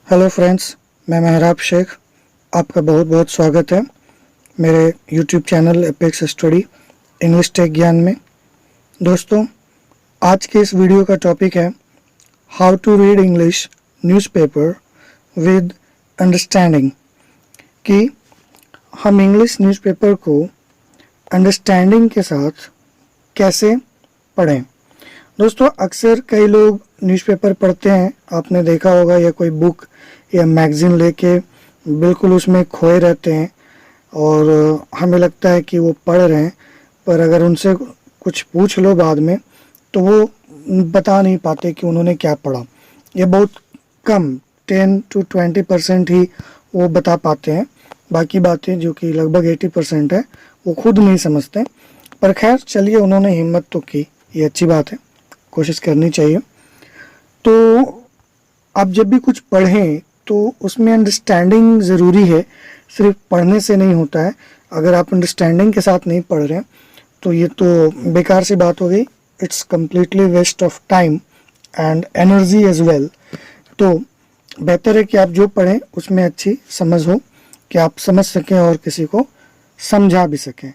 Hello friends, मैं मेहराब शेख। आपका बहुत बहुत स्वागत है मेरे YouTube channel Apex Study English Tech Gyan में। दोस्तों, आज के इस वीडियो का टॉपिक है how to read English newspaper with understanding, कि हम इंग्लिश न्यूज़पेपर को अंडरस्टैंडिंग के साथ कैसे पढ़ें। दोस्तों, अक्सर कई लोग न्यूज़पेपर पढ़ते हैं, आपने देखा होगा, या कोई बुक या मैगज़ीन लेके बिल्कुल उसमें खोए रहते हैं और हमें लगता है कि वो पढ़ रहे हैं, पर अगर उनसे कुछ पूछ लो बाद में तो वो बता नहीं पाते कि उन्होंने क्या पढ़ा। ये बहुत कम 10 to 20% ही वो बता पाते हैं, बाकी बातें जो कि लगभग 80% है वो खुद नहीं समझते। पर खैर चलिए, उन्होंने हिम्मत तो की, ये अच्छी बात है, कोशिश करनी चाहिए। तो आप जब भी कुछ पढ़ें तो उसमें अंडरस्टैंडिंग ज़रूरी है, सिर्फ पढ़ने से नहीं होता है। अगर आप अंडरस्टैंडिंग के साथ नहीं पढ़ रहे हैं तो ये तो बेकार सी बात हो गई, it's completely waste of time and energy as well. तो बेहतर है कि आप जो पढ़ें उसमें अच्छी समझ हो, कि आप समझ सकें और किसी को समझा भी सकें।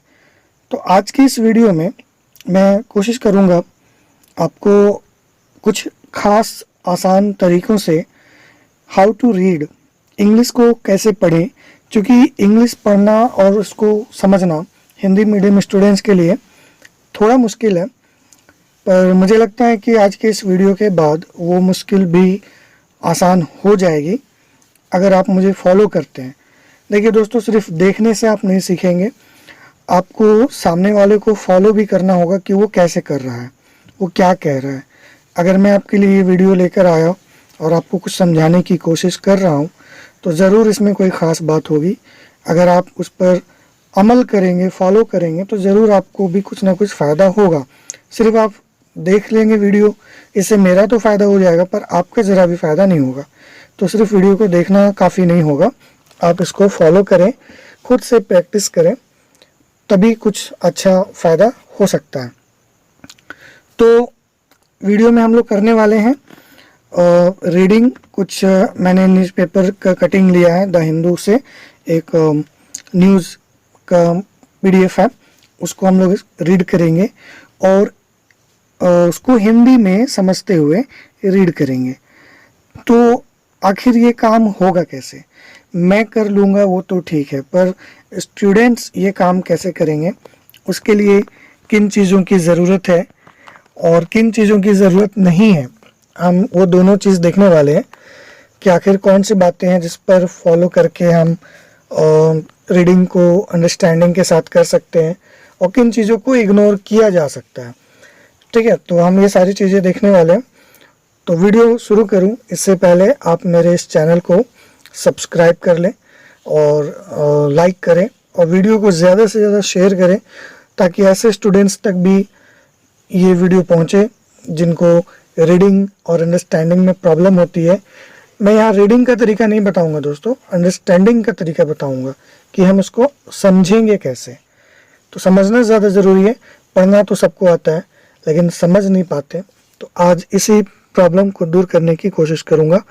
तो आज की इस वीडियो में मैं कोशिश करूँगा आपको कुछ खास आसान तरीक़ों से हाउ टू रीड इंग्लिश को कैसे पढ़ें, क्योंकि इंग्लिश पढ़ना और उसको समझना हिंदी मीडियम स्टूडेंट्स के लिए थोड़ा मुश्किल है। पर मुझे लगता है कि आज के इस वीडियो के बाद वो मुश्किल भी आसान हो जाएगी अगर आप मुझे फॉलो करते हैं। देखिए दोस्तों, सिर्फ देखने से आप नहीं सीखेंगे, आपको सामने वाले को फॉलो भी करना होगा कि वो कैसे कर रहा है, वो क्या कह रहा है। अगर मैं आपके लिए ये वीडियो लेकर आया और आपको कुछ समझाने की कोशिश कर रहा हूँ तो ज़रूर इसमें कोई ख़ास बात होगी। अगर आप उस पर अमल करेंगे, फॉलो करेंगे, तो ज़रूर आपको भी कुछ ना कुछ फ़ायदा होगा। सिर्फ आप देख लेंगे वीडियो, इससे मेरा तो फ़ायदा हो जाएगा पर आपका ज़रा भी फ़ायदा नहीं होगा। तो सिर्फ वीडियो को देखना काफ़ी नहीं होगा, आप इसको फॉलो करें, खुद से प्रैक्टिस करें, तभी कुछ अच्छा फ़ायदा हो सकता है। तो वीडियो में हम लोग करने वाले हैं रीडिंग। कुछ मैंने न्यूज़पेपर का कटिंग लिया है द हिंदू से, एक न्यूज़ का PDF है, उसको हम लोग रीड करेंगे और उसको हिंदी में समझते हुए रीड करेंगे। तो आखिर ये काम होगा कैसे? मैं कर लूँगा वो तो ठीक है, पर स्टूडेंट्स ये काम कैसे करेंगे, उसके लिए किन चीज़ों की ज़रूरत है और किन चीज़ों की ज़रूरत नहीं है, हम वो दोनों चीज़ देखने वाले हैं कि आखिर कौन सी बातें हैं जिस पर फॉलो करके हम रीडिंग को अंडरस्टैंडिंग के साथ कर सकते हैं और किन चीज़ों को इग्नोर किया जा सकता है। ठीक है, तो हम ये सारी चीज़ें देखने वाले हैं। तो वीडियो शुरू करूं इससे पहले आप मेरे इस चैनल को सब्सक्राइब कर लें और लाइक करें और वीडियो को ज़्यादा से ज़्यादा शेयर करें, ताकि ऐसे स्टूडेंट्स तक भी ये वीडियो पहुँचे जिनको रीडिंग और अंडरस्टैंडिंग में प्रॉब्लम होती है। मैं यहाँ रीडिंग का तरीका नहीं बताऊंगा दोस्तों, अंडरस्टैंडिंग का तरीका बताऊंगा कि हम इसको समझेंगे कैसे। तो समझना ज़्यादा ज़रूरी है, पढ़ना तो सबको आता है लेकिन समझ नहीं पाते। तो आज इसी प्रॉब्लम को दूर करने की कोशिश करूँगा।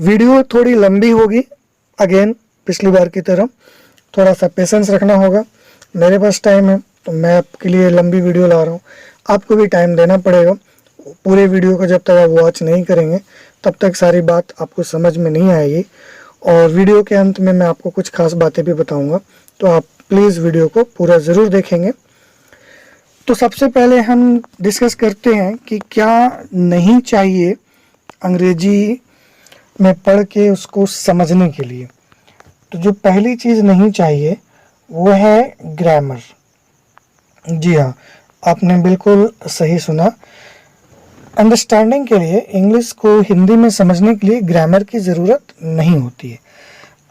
वीडियो थोड़ी लंबी होगी, अगेन पिछली बार की तरह थोड़ा सा पेशेंस रखना होगा। मेरे पास टाइम है तो मैं आपके लिए लंबी वीडियो ला रहा हूँ, आपको भी टाइम देना पड़ेगा। पूरे वीडियो को जब तक आप वॉच नहीं करेंगे तब तक सारी बात आपको समझ में नहीं आएगी, और वीडियो के अंत में मैं आपको कुछ खास बातें भी बताऊंगा, तो आप प्लीज़ वीडियो को पूरा ज़रूर देखेंगे। तो सबसे पहले हम डिस्कस करते हैं कि क्या नहीं चाहिए अंग्रेजी में पढ़ के उसको समझने के लिए। तो जो पहली चीज़ नहीं चाहिए वो है ग्रामर। जी हाँ, आपने बिल्कुल सही सुना। अंडरस्टैंडिंग के लिए, इंग्लिश को हिंदी में समझने के लिए ग्रामर की ज़रूरत नहीं होती है।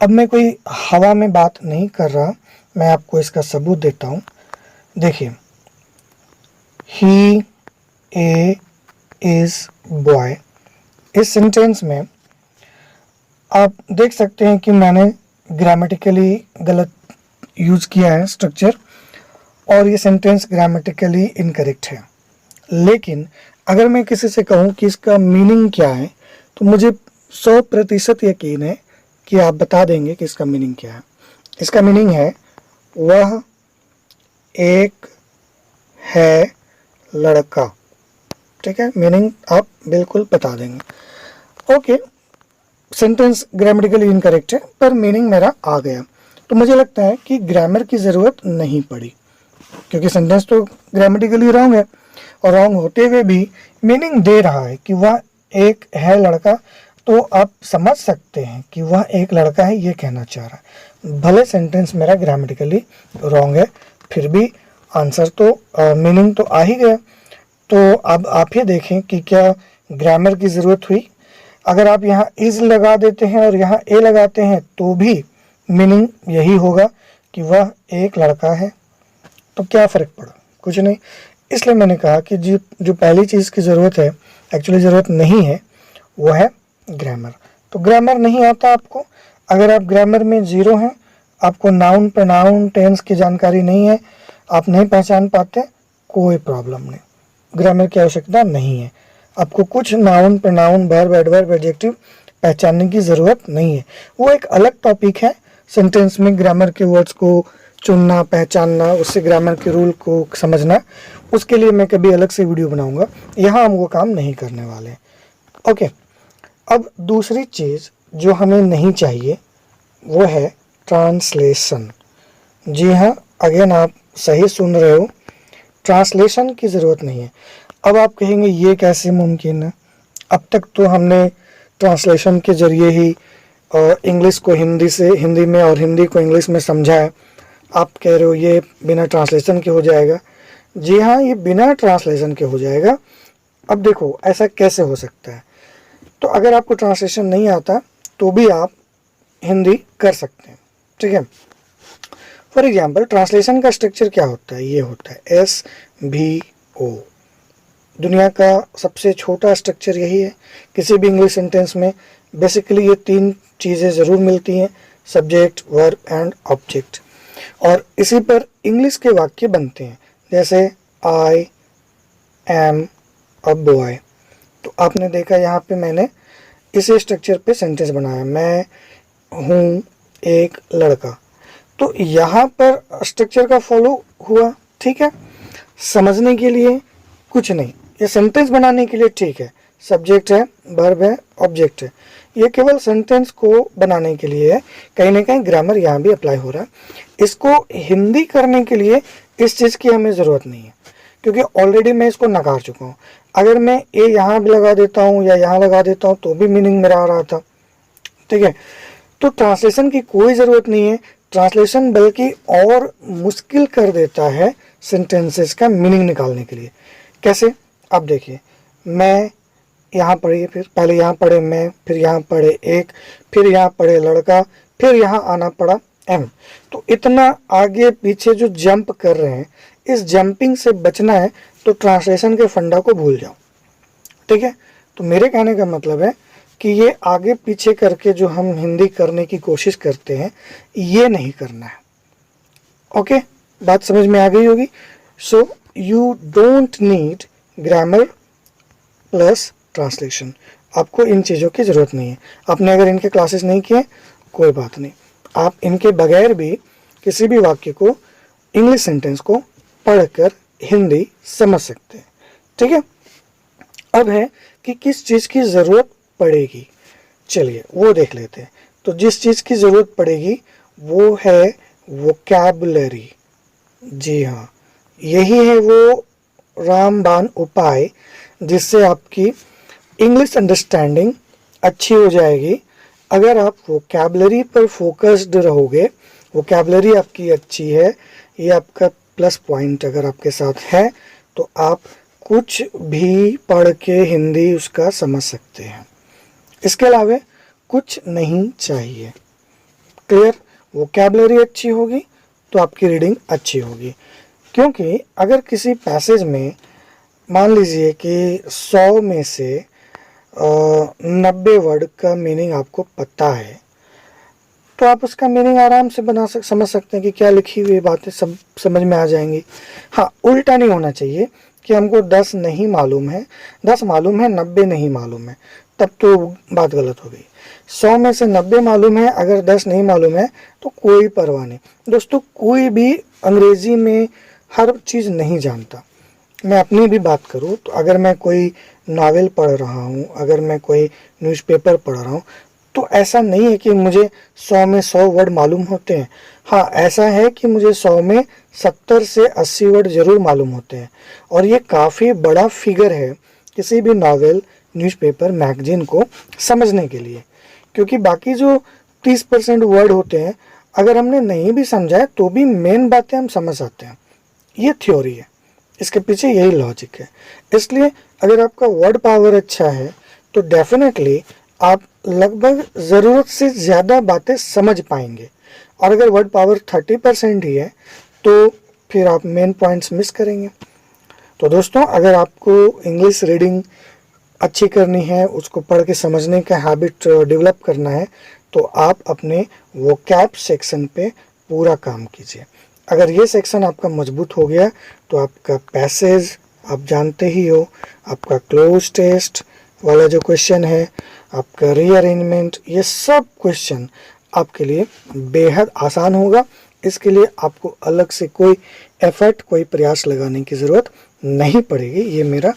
अब मैं कोई हवा में बात नहीं कर रहा, मैं आपको इसका सबूत देता हूँ। देखिए, ही ए इज़ बॉय, इस सेंटेंस में आप देख सकते हैं कि मैंने ग्रामेटिकली गलत यूज़ किया है स्ट्रक्चर, और ये सेंटेंस ग्रामेटिकली इनकरेक्ट है। लेकिन अगर मैं किसी से कहूँ कि इसका मीनिंग क्या है तो मुझे 100% यकीन है कि आप बता देंगे कि इसका मीनिंग क्या है। इसका मीनिंग है वह एक है लड़का। ठीक है, मीनिंग आप बिल्कुल बता देंगे। ओके, सेंटेंस ग्रामेटिकली इनकरेक्ट है पर मीनिंग मेरा आ गया, तो मुझे लगता है कि ग्रामर की ज़रूरत नहीं पड़ी, क्योंकि सेंटेंस तो ग्रामेटिकली रॉन्ग है और रॉन्ग होते हुए भी मीनिंग दे रहा है कि वह एक है लड़का। तो आप समझ सकते हैं कि वह एक लड़का है, ये कहना चाह रहा है। भले सेंटेंस मेरा ग्रामेटिकली रॉन्ग है, फिर भी आंसर तो मीनिंग तो आ ही गया। तो अब आप ही देखें कि क्या ग्रामर की ज़रूरत हुई। अगर आप यहाँ इज लगा देते हैं और यहाँ ए लगाते हैं तो भी मीनिंग यही होगा कि वह एक लड़का है। तो क्या फ़र्क पड़ा? कुछ नहीं। इसलिए मैंने कहा कि जो पहली चीज़ की ज़रूरत है, एक्चुअली ज़रूरत नहीं है, वो है ग्रामर। तो ग्रामर नहीं आता आपको, अगर आप ग्रामर में ज़ीरो हैं, आपको नाउन प्रोनाउन टेंस की जानकारी नहीं है, आप नहीं पहचान पाते, कोई प्रॉब्लम नहीं, ग्रामर की आवश्यकता नहीं है। आपको कुछ noun pronoun verb adverb adjective पहचानने की ज़रूरत नहीं है, वो एक अलग टॉपिक है। सेंटेंस में ग्रामर के वर्ड्स को चुनना, पहचानना, उससे ग्रामर के रूल को समझना, उसके लिए मैं कभी अलग से वीडियो बनाऊंगा। यहाँ हम वो काम नहीं करने वाले। ओके, अब दूसरी चीज़ जो हमें नहीं चाहिए वो है ट्रांसलेशन। जी हाँ, अगेन आप सही सुन रहे हो, ट्रांसलेशन की ज़रूरत नहीं है। अब आप कहेंगे ये कैसे मुमकिन है? अब तक तो हमने ट्रांसलेशन के ज़रिए ही इंग्लिश को हिंदी से हिंदी में और हिंदी को इंग्लिश में समझा है। आप कह रहे हो ये बिना ट्रांसलेशन के हो जाएगा। जी हाँ, ये बिना ट्रांसलेशन के हो जाएगा। अब देखो ऐसा कैसे हो सकता है। तो अगर आपको ट्रांसलेशन नहीं आता तो भी आप हिंदी कर सकते हैं। ठीक है, फॉर एग्जाम्पल ट्रांसलेशन का स्ट्रक्चर क्या होता है? ये होता है SVO। दुनिया का सबसे छोटा स्ट्रक्चर यही है। किसी भी इंग्लिश सेंटेंस में बेसिकली ये तीन चीज़ें ज़रूर मिलती हैं, सब्जेक्ट, वर्ब एंड ऑब्जेक्ट, और इसी पर इंग्लिश के वाक्य बनते हैं। जैसे आई एम अ बॉय, तो आपने देखा यहाँ पे मैंने इसी स्ट्रक्चर पे सेंटेंस बनाया, मैं हूँ एक लड़का। तो यहाँ पर स्ट्रक्चर का फॉलो हुआ। ठीक है, समझने के लिए कुछ नहीं, ये सेंटेंस बनाने के लिए ठीक है। सब्जेक्ट है, वर्ब है, ऑब्जेक्ट है, ये केवल सेंटेंस को बनाने के लिए है। कहीं ना कहीं ग्रामर यहाँ भी अप्लाई हो रहा है। इसको हिंदी करने के लिए इस चीज़ की हमें ज़रूरत नहीं है, क्योंकि ऑलरेडी मैं इसको नकार चुका हूँ। अगर मैं ए यहाँ भी लगा देता हूँ या यहाँ लगा देता हूँ तो भी मीनिंग मेरा आ रहा था। ठीक है, तो ट्रांसलेशन की कोई ज़रूरत नहीं है। ट्रांसलेशन बल्कि और मुश्किल कर देता है सेंटेंसेस का मीनिंग निकालने के लिए। कैसे? अब देखिए, मैं यहाँ पढ़िए, फिर पहले यहाँ पढ़े मैं, फिर यहाँ पढ़े एक, फिर यहाँ पढ़े लड़का, फिर यहाँ आना पड़ा एम। तो इतना आगे पीछे जो जंप कर रहे हैं, इस जंपिंग से बचना है तो ट्रांसलेशन के फंडा को भूल जाओ। ठीक है, तो मेरे कहने का मतलब है कि ये आगे पीछे करके जो हम हिंदी करने की कोशिश करते हैं, ये नहीं करना है। ओके, बात समझ में आ गई होगी। So you don't need grammar plus translation, आपको इन चीज़ों की ज़रूरत नहीं है। आपने अगर इनके क्लासेस नहीं किए कोई बात नहीं, आप इनके बगैर भी किसी भी वाक्य को, इंग्लिश सेंटेंस को पढ़कर हिंदी समझ सकते हैं। ठीक है, अब है कि किस चीज़ की ज़रूरत पड़ेगी, चलिए वो देख लेते हैं। तो जिस चीज़ की ज़रूरत पड़ेगी वो है वोकैबुलरी। जी हाँ, यही है वो रामबाण उपाय जिससे आपकी इंग्लिश अंडरस्टैंडिंग अच्छी हो जाएगी। अगर आप वोकैबुलरी पर फोकस्ड रहोगे, वोकैबुलरी आपकी अच्छी है, ये आपका प्लस पॉइंट अगर आपके साथ है, तो आप कुछ भी पढ़ के हिंदी उसका समझ सकते हैं। इसके अलावा कुछ नहीं चाहिए। क्लियर? वोकैबुलरी अच्छी होगी तो आपकी रीडिंग अच्छी होगी। क्योंकि अगर किसी पैसेज में मान लीजिए कि 100 में से 90 वर्ड का मीनिंग आपको पता है, तो आप उसका मीनिंग आराम से समझ सकते हैं कि क्या लिखी हुई बातें सब समझ में आ जाएंगी। हाँ, उल्टा नहीं होना चाहिए कि हमको 10 नहीं मालूम है, 10 मालूम है 90 नहीं मालूम है, तब तो बात गलत हो गई। 100 में से 90 मालूम है, अगर 10 नहीं मालूम है तो कोई परवाह नहीं। दोस्तों कोई भी अंग्रेजी में हर चीज़ नहीं जानता। मैं अपनी भी बात करूँ तो अगर मैं कोई नावल पढ़ रहा हूँ, अगर मैं कोई न्यूज़पेपर पढ़ रहा हूँ, तो ऐसा नहीं है कि मुझे 100 में 100 वर्ड मालूम होते हैं। हाँ, ऐसा है कि मुझे 100 में 70 से 80 वर्ड ज़रूर मालूम होते हैं, और ये काफ़ी बड़ा फिगर है किसी भी नावल, न्यूज़पेपर, मैगजीन को समझने के लिए। क्योंकि बाकी जो 30% वर्ड होते हैं, अगर हमने नहीं भी समझा है तो भी मेन बातें हम समझ आते हैं। ये थ्योरी है, इसके पीछे यही लॉजिक है। इसलिए अगर आपका वर्ड पावर अच्छा है तो डेफिनेटली आप लगभग ज़रूरत से ज़्यादा बातें समझ पाएंगे। और अगर वर्ड पावर 30% ही है तो फिर आप मेन पॉइंट्स मिस करेंगे। तो दोस्तों, अगर आपको इंग्लिश रीडिंग अच्छी करनी है, उसको पढ़ के समझने का हैबिट डेवलप करना है, तो आप अपने वोकैब सेक्शन पे पूरा काम कीजिए। अगर ये सेक्शन आपका मजबूत हो गया तो आपका पैसेज आप जानते ही हो, आपका क्लोज टेस्ट वाला जो क्वेश्चन है, आपका रीअरेंजमेंट, ये सब क्वेश्चन आपके लिए बेहद आसान होगा। इसके लिए आपको अलग से कोई एफर्ट, कोई प्रयास लगाने की ज़रूरत नहीं पड़ेगी। ये मेरा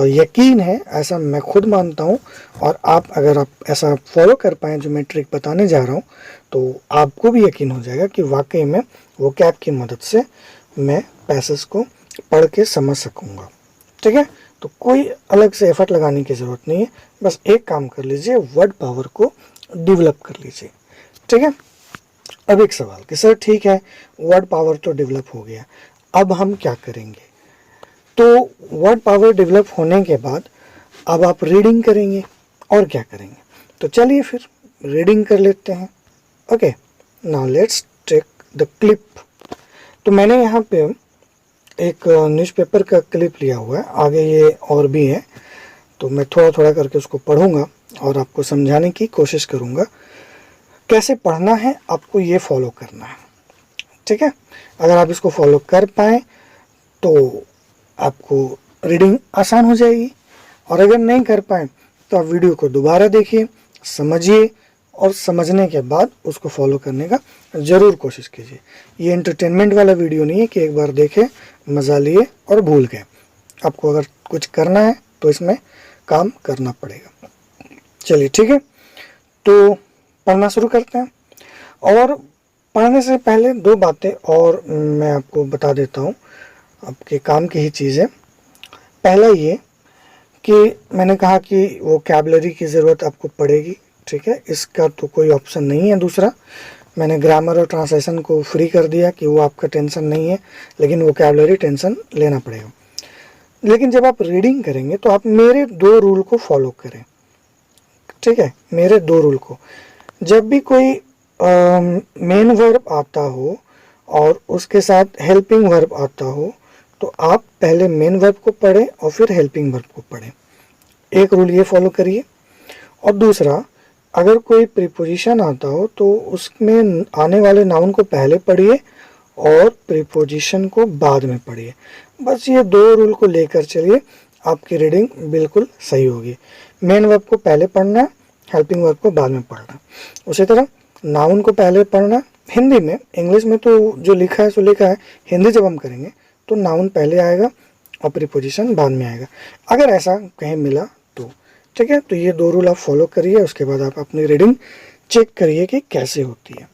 यकीन है, ऐसा मैं खुद मानता हूँ। और आप अगर आप ऐसा फॉलो कर पाएँ जो मैं ट्रिक बताने जा रहा हूँ, तो आपको भी यकीन हो जाएगा कि वाकई में वोकैब की मदद से मैं पैसेज को पढ़ के समझ सकूँगा। ठीक है, तो कोई अलग से एफर्ट लगाने की ज़रूरत नहीं है, बस एक काम कर लीजिए, वर्ड पावर को डेवलप कर लीजिए। ठीक है। अब एक सवाल कि सर ठीक है, वर्ड पावर तो डेवलप हो गया, अब हम क्या करेंगे? तो वर्ड पावर डेवलप होने के बाद अब आप रीडिंग करेंगे, और क्या करेंगे? तो चलिए फिर रीडिंग कर लेते हैं। Okay, now let's take the clip. तो मैंने यहाँ पे एक न्यूज़पेपर का क्लिप लिया हुआ है, आगे ये और भी है, तो मैं थोड़ा थोड़ा करके उसको पढ़ूंगा और आपको समझाने की कोशिश करूंगा। कैसे पढ़ना है आपको ये फॉलो करना है। ठीक है, अगर आप इसको फॉलो कर पाएँ तो आपको रीडिंग आसान हो जाएगी, और अगर नहीं कर पाए तो आप वीडियो को दोबारा देखिए, समझिए, और समझने के बाद उसको फॉलो करने का ज़रूर कोशिश कीजिए। ये एंटरटेनमेंट वाला वीडियो नहीं है कि एक बार देखे, मज़ा लिए और भूल गए। आपको अगर कुछ करना है तो इसमें काम करना पड़ेगा। चलिए ठीक है, तो पढ़ना शुरू करते हैं। और पढ़ने से पहले दो बातें और मैं आपको बता देता हूँ, आपके काम की ही चीज़ है। पहला ये कि मैंने कहा कि वोकैबुलरी की ज़रूरत आपको पड़ेगी। ठीक है, इसका तो कोई ऑप्शन नहीं है दूसरा। मैंने ग्रामर और ट्रांसलेशन को फ्री कर दिया कि वो आपका टेंशन नहीं है, लेकिन वोकैबुलरी टेंशन लेना पड़ेगा। लेकिन जब आप रीडिंग करेंगे तो आप मेरे दो रूल को फॉलो करें। ठीक है, मेरे दो रूल को, जब भी कोई मेन वर्ब आता हो और उसके साथ हेल्पिंग वर्ब आता हो, तो आप पहले मेन वर्ब को पढ़ें और फिर हेल्पिंग वर्ब को पढ़ें। एक रूल ये फॉलो करिए। और दूसरा, अगर कोई प्रीपोजिशन आता हो तो उसमें आने वाले नाउन को पहले पढ़िए और प्रीपोजिशन को बाद में पढ़िए। बस ये दो रूल को लेकर चलिए, आपकी रीडिंग बिल्कुल सही होगी। मेन वर्ब को पहले पढ़ना, हेल्पिंग वर्ब को बाद में पढ़ना। उसी तरह नाउन को पहले पढ़ना, हिंदी में, इंग्लिश में तो जो लिखा है सो लिखा है, हिंदी जब हम करेंगे तो नाउन पहले आएगा और प्रीपोजिशन बाद में आएगा, अगर ऐसा कहीं मिला तो। ठीक है, तो ये दो रूल आप फॉलो करिए, उसके बाद आप अपनी रीडिंग चेक करिए कि कैसे होती है।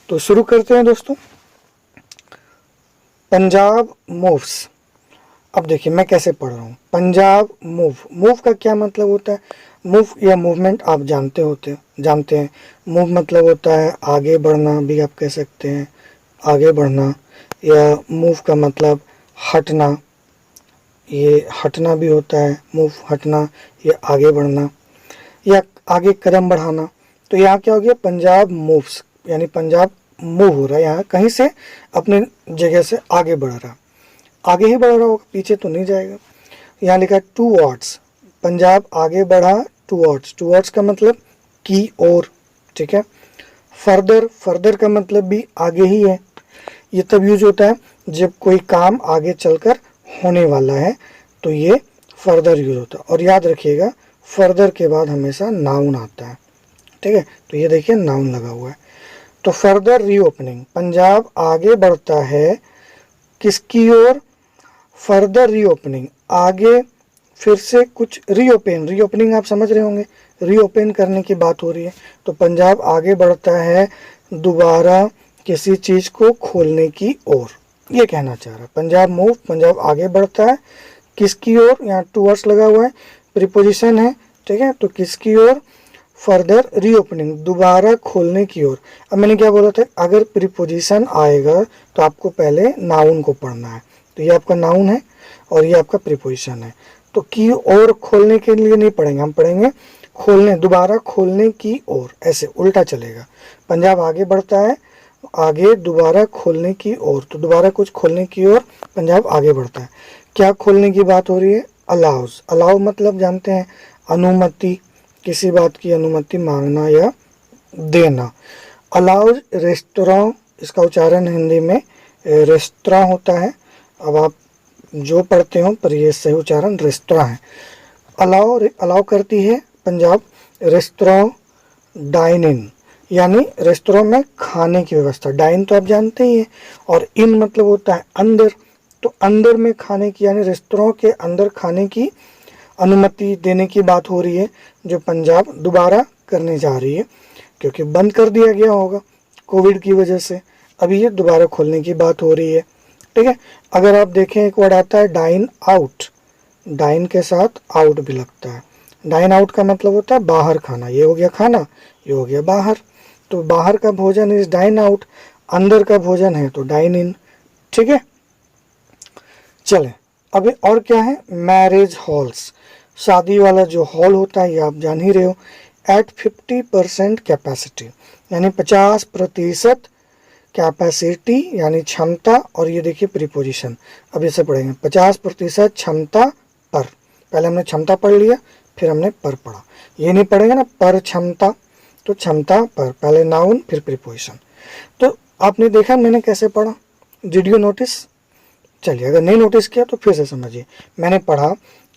तो शुरू करते हैं दोस्तों। पंजाब मूव्स। अब देखिए मैं कैसे पढ़ रहा हूँ। पंजाब मूव, मूव का क्या मतलब होता है? मूव या मूवमेंट आप जानते हैं। मूव मतलब होता है आगे बढ़ना, भी आप कह सकते हैं, आगे बढ़ना। या मूव का मतलब हटना, ये हटना भी होता है। मूव हटना, ये आगे बढ़ना या आगे कदम बढ़ाना। तो यहाँ क्या हो गया? पंजाब मूव्स, यानी पंजाब मूव हो रहा है, यहाँ कहीं से अपने जगह से आगे बढ़ रहा, आगे ही बढ़ रहा होगा, पीछे तो नहीं जाएगा। यहाँ लिखा है टूवर्ड्स, पंजाब आगे बढ़ा टूवर्ड्स। टूवर्ड्स का मतलब की ओर। ठीक है, फर्दर, फर्दर का मतलब भी आगे ही है। ये तब यूज होता है जब कोई काम आगे चलकर होने वाला है, तो ये फर्दर यूज होता है। और याद रखिएगा, फर्दर के बाद हमेशा नाउन आता है, ठीक है। तो ये देखिए नाउन लगा हुआ है। तो फर्दर रीओपनिंग, पंजाब आगे बढ़ता है किसकी ओर? फर्दर रीओपनिंग, आगे फिर से कुछ रीओपन, रीओपनिंग आप समझ रहे होंगे, रीओपन करने की बात हो रही है। तो पंजाब आगे बढ़ता है दोबारा किसी चीज को खोलने की ओर, ये कहना चाह रहा है। पंजाब मूव, पंजाब आगे बढ़ता है किसकी ओर? यहाँ टूवर्ड्स लगा हुआ है, प्रीपोजिशन है, ठीक है। तो किसकी ओर? फर्दर रीओपनिंग, दोबारा खोलने की ओर। अब मैंने क्या बोला था, अगर प्रीपोजिशन आएगा तो आपको पहले नाउन को पढ़ना है। तो ये आपका नाउन है और ये आपका प्रीपोजिशन है। तो की ओर खोलने के लिए नहीं पढ़ेंगे, हम पढ़ेंगे खोलने, दोबारा खोलने की ओर, ऐसे उल्टा चलेगा। पंजाब आगे बढ़ता है, आगे दोबारा खोलने की ओर, तो दोबारा कुछ खोलने की ओर पंजाब आगे बढ़ता है। क्या खोलने की बात हो रही है? अलाउज, अलाउ मतलब जानते हैं अनुमति, किसी बात की अनुमति मांगना या देना। अलाउज रेस्टोरेंट, इसका उच्चारण हिंदी में रेस्तरां होता है। अब आप जो पढ़ते हो पर ये सही उच्चारण रेस्तरां है। अलाउ करती है पंजाब रेस्तरां डाइन इन, यानी रेस्तरां में खाने की व्यवस्था। डाइन तो आप जानते ही हैं, और इन मतलब होता है अंदर। तो अंदर में खाने की, यानी रेस्तरां के अंदर खाने की अनुमति देने की बात हो रही है, जो पंजाब दोबारा करने जा रही है, क्योंकि बंद कर दिया गया होगा कोविड की वजह से। अभी ये दोबारा खोलने की बात हो रही है, ठीक है। अगर आप देखें एक वर्ड आता है डाइन आउट, डाइन के साथ आउट भी लगता है। डाइन आउट का मतलब होता है बाहर खाना, ये हो गया खाना, ये हो गया बाहर। तो बाहर का भोजन इज डाइन आउट, अंदर का भोजन है तो डाइन इन, ठीक है। चले अभी और क्या है? मैरिज हॉल्स, शादी वाला जो हॉल होता है, ये आप जान ही रहे हो। एट 50% कैपेसिटी, यानी 50% कैपेसिटी यानी क्षमता, और ये देखिए प्रीपोजिशन, अब इसे पढ़ेंगे 50% क्षमता पर। पहले हमने क्षमता पढ़ लिया, फिर हमने पर पढ़ा, ये नहीं पढ़ेंगे ना पर क्षमता, तो क्षमता पर, पहले नाउन फिर प्रीपोजिशन। तो आपने देखा मैंने कैसे पढ़ा, डिड यू नोटिस? चलिए अगर नहीं नोटिस किया तो फिर से समझिए। मैंने पढ़ा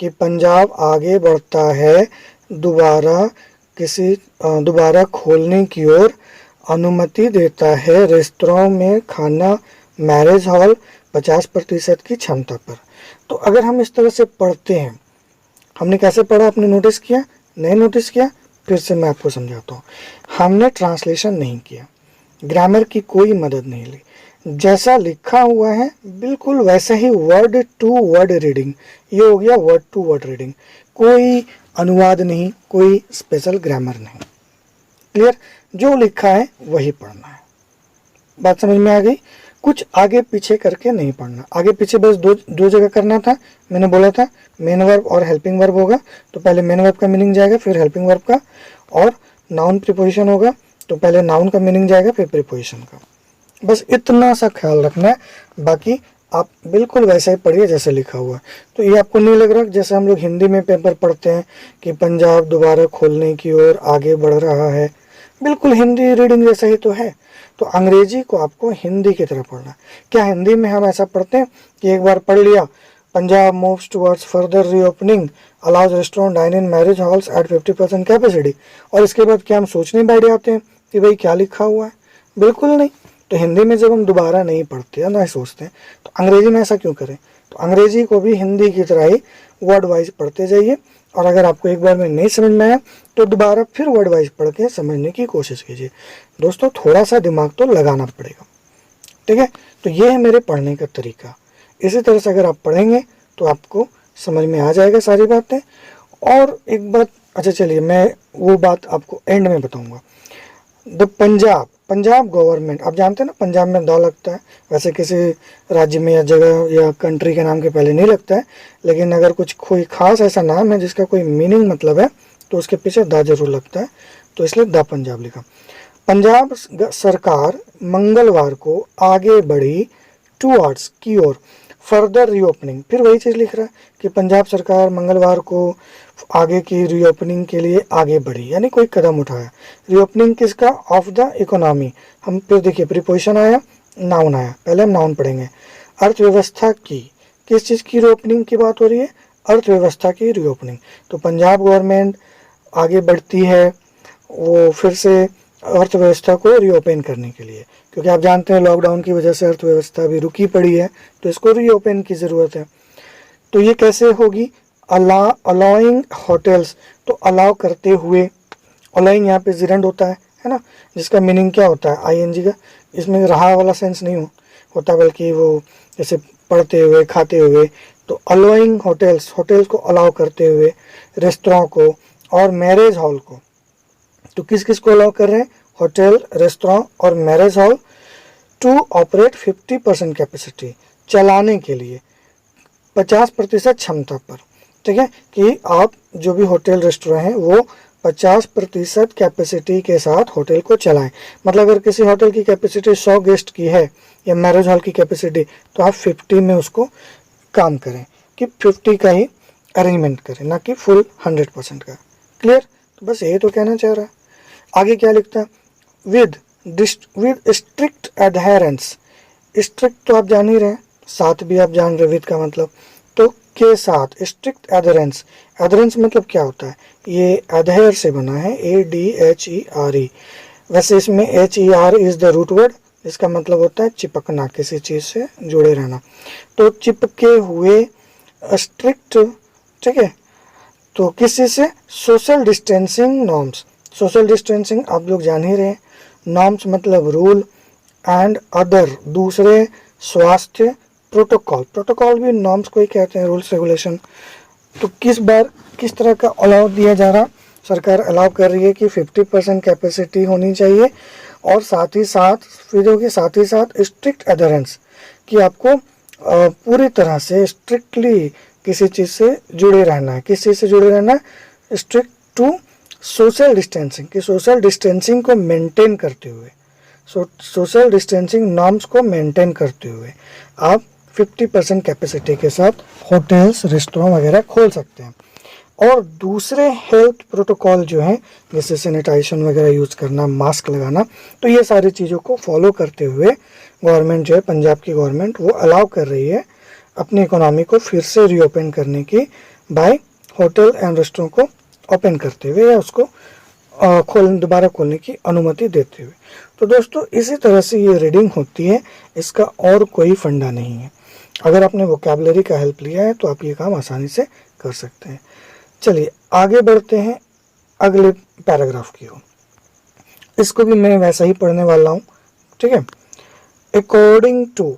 कि पंजाब आगे बढ़ता है दोबारा खोलने की ओर, अनुमति देता है रेस्तरां में खाना, मैरिज हॉल 50% की क्षमता पर। तो अगर हम इस तरह से पढ़ते हैं, हमने कैसे पढ़ा, आपने नोटिस किया? नहीं नोटिस किया? फिर से मैं आपको समझाता हूँ। हमने ट्रांसलेशन नहीं किया, ग्रामर की कोई मदद नहीं ली, जैसा लिखा हुआ है बिल्कुल वैसा ही वर्ड टू वर्ड रीडिंग, ये हो गया वर्ड टू वर्ड रीडिंग, कोई अनुवाद नहीं, कोई स्पेशल ग्रामर नहीं। क्लियर? जो लिखा है वही पढ़ना है। बात समझ में आ गई? कुछ आगे पीछे करके नहीं पढ़ना, आगे पीछे बस दो जगह करना था। मैंने बोला था मेन वर्ब और हेल्पिंग वर्ब होगा, तो पहले मेन वर्ब का मीनिंग जाएगा फिर हेल्पिंग वर्ब का, और नाउन प्रीपोजिशन होगा तो पहले नाउन का मीनिंग जाएगा फिर प्रीपोजिशन का। बस इतना सा ख्याल रखना है, बाकी आप बिल्कुल वैसा ही पढ़िए जैसे लिखा हुआ है। तो ये आपको नहीं लग रहा जैसे हम लोग हिंदी में पेपर पढ़ते हैं कि पंजाब दोबारा खोलने की ओर आगे बढ़ रहा है, बिल्कुल हिंदी रीडिंग जैसा ही तो है। तो अंग्रेजी को आपको हिंदी की तरह पढ़ना है। क्या हिंदी में हम ऐसा पढ़ते हैं कि एक बार पढ़ लिया Punjab moves towards further reopening, allows restaurant dine in marriage halls at 50% capacity, और इसके बाद क्या हम सोचने बैठ जाते हैं कि भाई क्या लिखा हुआ है? बिल्कुल नहीं। तो हिंदी में जब हम दोबारा नहीं पढ़ते या नहीं सोचते तो अंग्रेजी में ऐसा क्यों करें? तो अंग्रेजी को भी हिंदी की तरह ही वर्ड वाइज पढ़ते जाइए, और अगर आपको एक बार में नहीं समझ में आया तो दोबारा फिर वर्ड वाइज पढ़ के समझने की कोशिश कीजिए। दोस्तों थोड़ा सा दिमाग तो लगाना पड़ेगा, ठीक है। तो ये है मेरे पढ़ने का तरीका। इसी तरह से अगर आप पढ़ेंगे तो आपको समझ में आ जाएगा सारी बातें। और एक बात, अच्छा चलिए मैं वो बात आपको एंड में बताऊंगा। द पंजाब गवर्नमेंट, आप जानते हैं ना पंजाब में द लगता है, वैसे किसी राज्य में या जगह या कंट्री के नाम के पहले नहीं लगता है, लेकिन अगर कुछ कोई खास ऐसा नाम है जिसका कोई मीनिंग मतलब है तो उसके पीछे द जरूर लगता है, तो इसलिए द पंजाब लिखा। पंजाब सरकार मंगलवार को आगे बढ़ी टूवर्ड्स की ओर फर्दर रीओपनिंग, फिर वही चीज़ लिख रहा है कि पंजाब सरकार मंगलवार को आगे की रीओपनिंग के लिए आगे बढ़ी, यानी कोई कदम उठाया। रीओपनिंग किसका? Of the economy. हम फिर देखिए प्रीपोजिशन आया, नाउन आया, पहले हम नाउन पढ़ेंगे। अर्थव्यवस्था की, किस चीज़ की रीओपनिंग की बात हो रही है? अर्थव्यवस्था की रीओपनिंग। तो पंजाब गवर्नमेंट आगे बढ़ती है वो फिर से अर्थव्यवस्था को रीओपन करने के लिए, क्योंकि आप जानते हैं लॉकडाउन की वजह से अर्थव्यवस्था भी रुकी पड़ी है, तो इसको रीओपन की ज़रूरत है। तो ये कैसे होगी? अलाउइंग होटल्स, तो अलाउ करते हुए, अलाउइंग यहाँ पे जिरेंड होता है ना, जिसका मीनिंग क्या होता है आईएनजी का, इसमें रहा वाला सेंस नहीं होता, बल्कि वो जैसे पढ़ते हुए खाते हुए। तो अलाउइंग होटल्स, होटल्स को अलाउ करते हुए, रेस्टोरों को और मैरिज हॉल को। तो किस किस को अलाउ कर रहे हैं? होटल, रेस्टोरेंट और marriage hall to operate 50% capacity, चलाने के लिए 50% क्षमता पर। ठीक है, कि आप जो भी होटल रेस्टोरेंट हैं वो 50% कैपेसिटी के साथ होटल को चलाएं। मतलब अगर किसी होटल की कैपेसिटी 100 गेस्ट की है या मैरिज हॉल की कैपेसिटी, तो आप 50 में उसको काम करें, कि 50 का ही अरेंजमेंट करें, ना कि फुल 100% का। क्लियर? तो बस यही तो कहना चाह रहा है। आगे क्या लिखता है? With strict adherence. स्ट्रिक्ट तो आप जान ही रहे हैं, साथ भी आप जान रहे विद का मतलब, तो के साथ स्ट्रिक्ट एडहेरेंस। एडहेरेंस मतलब क्या होता है? ये एडहेयर से बना है, ADHERE। वैसे इसमें HER is the root word, इसका मतलब होता है चिपकना, किसी चीज से जुड़े रहना। तो चिपके हुए, स्ट्रिक्ट, ठीक है। तो किस चीज से? Social distancing norms. Social distancing आप लोग जान ही रहे हैं, नॉर्म्स मतलब रूल, एंड अदर दूसरे स्वास्थ्य प्रोटोकॉल। प्रोटोकॉल भी नॉर्म्स को ही कहते हैं, रूल्स रेगुलेशन। तो किस तरह का अलाउ दिया जा रहा? सरकार अलाउ कर रही है कि 50% कैपेसिटी होनी चाहिए, और साथ ही साथ स्ट्रिक्ट एडहेरेंस, कि आपको पूरी तरह से स्ट्रिक्टली किसी चीज़ से जुड़े रहना है। किस चीज़ से जुड़े रहना है? स्ट्रिक्ट टू सोशल डिस्टेंसिंग, कि सोशल डिस्टेंसिंग को मेंटेन करते हुए, सोशल डिस्टेंसिंग नॉर्म्स को मेंटेन करते हुए आप 50% कैपेसिटी के साथ होटल्स, रेस्टोरेंट वगैरह खोल सकते हैं। और दूसरे हेल्थ प्रोटोकॉल जो हैं, जैसे सैनिटाइजेशन वगैरह यूज़ करना, मास्क लगाना, तो ये सारी चीज़ों को फॉलो करते हुए गवर्नमेंट जो है, पंजाब की गवर्नमेंट, वो अलाउ कर रही है अपनी इकोनॉमी को फिर से रीओपन करने की, बाय होटल एंड रेस्टोरेंट को ओपन करते हुए, या उसको दोबारा खोलने की अनुमति देते हुए। तो दोस्तों इसी तरह से ये रीडिंग होती है, इसका और कोई फंडा नहीं है। अगर आपने वोकैबुलरी का हेल्प लिया है तो आप ये काम आसानी से कर सकते हैं। चलिए आगे बढ़ते हैं अगले पैराग्राफ की ओर। इसको भी मैं वैसा ही पढ़ने वाला हूँ, ठीक है। अकॉर्डिंग टू,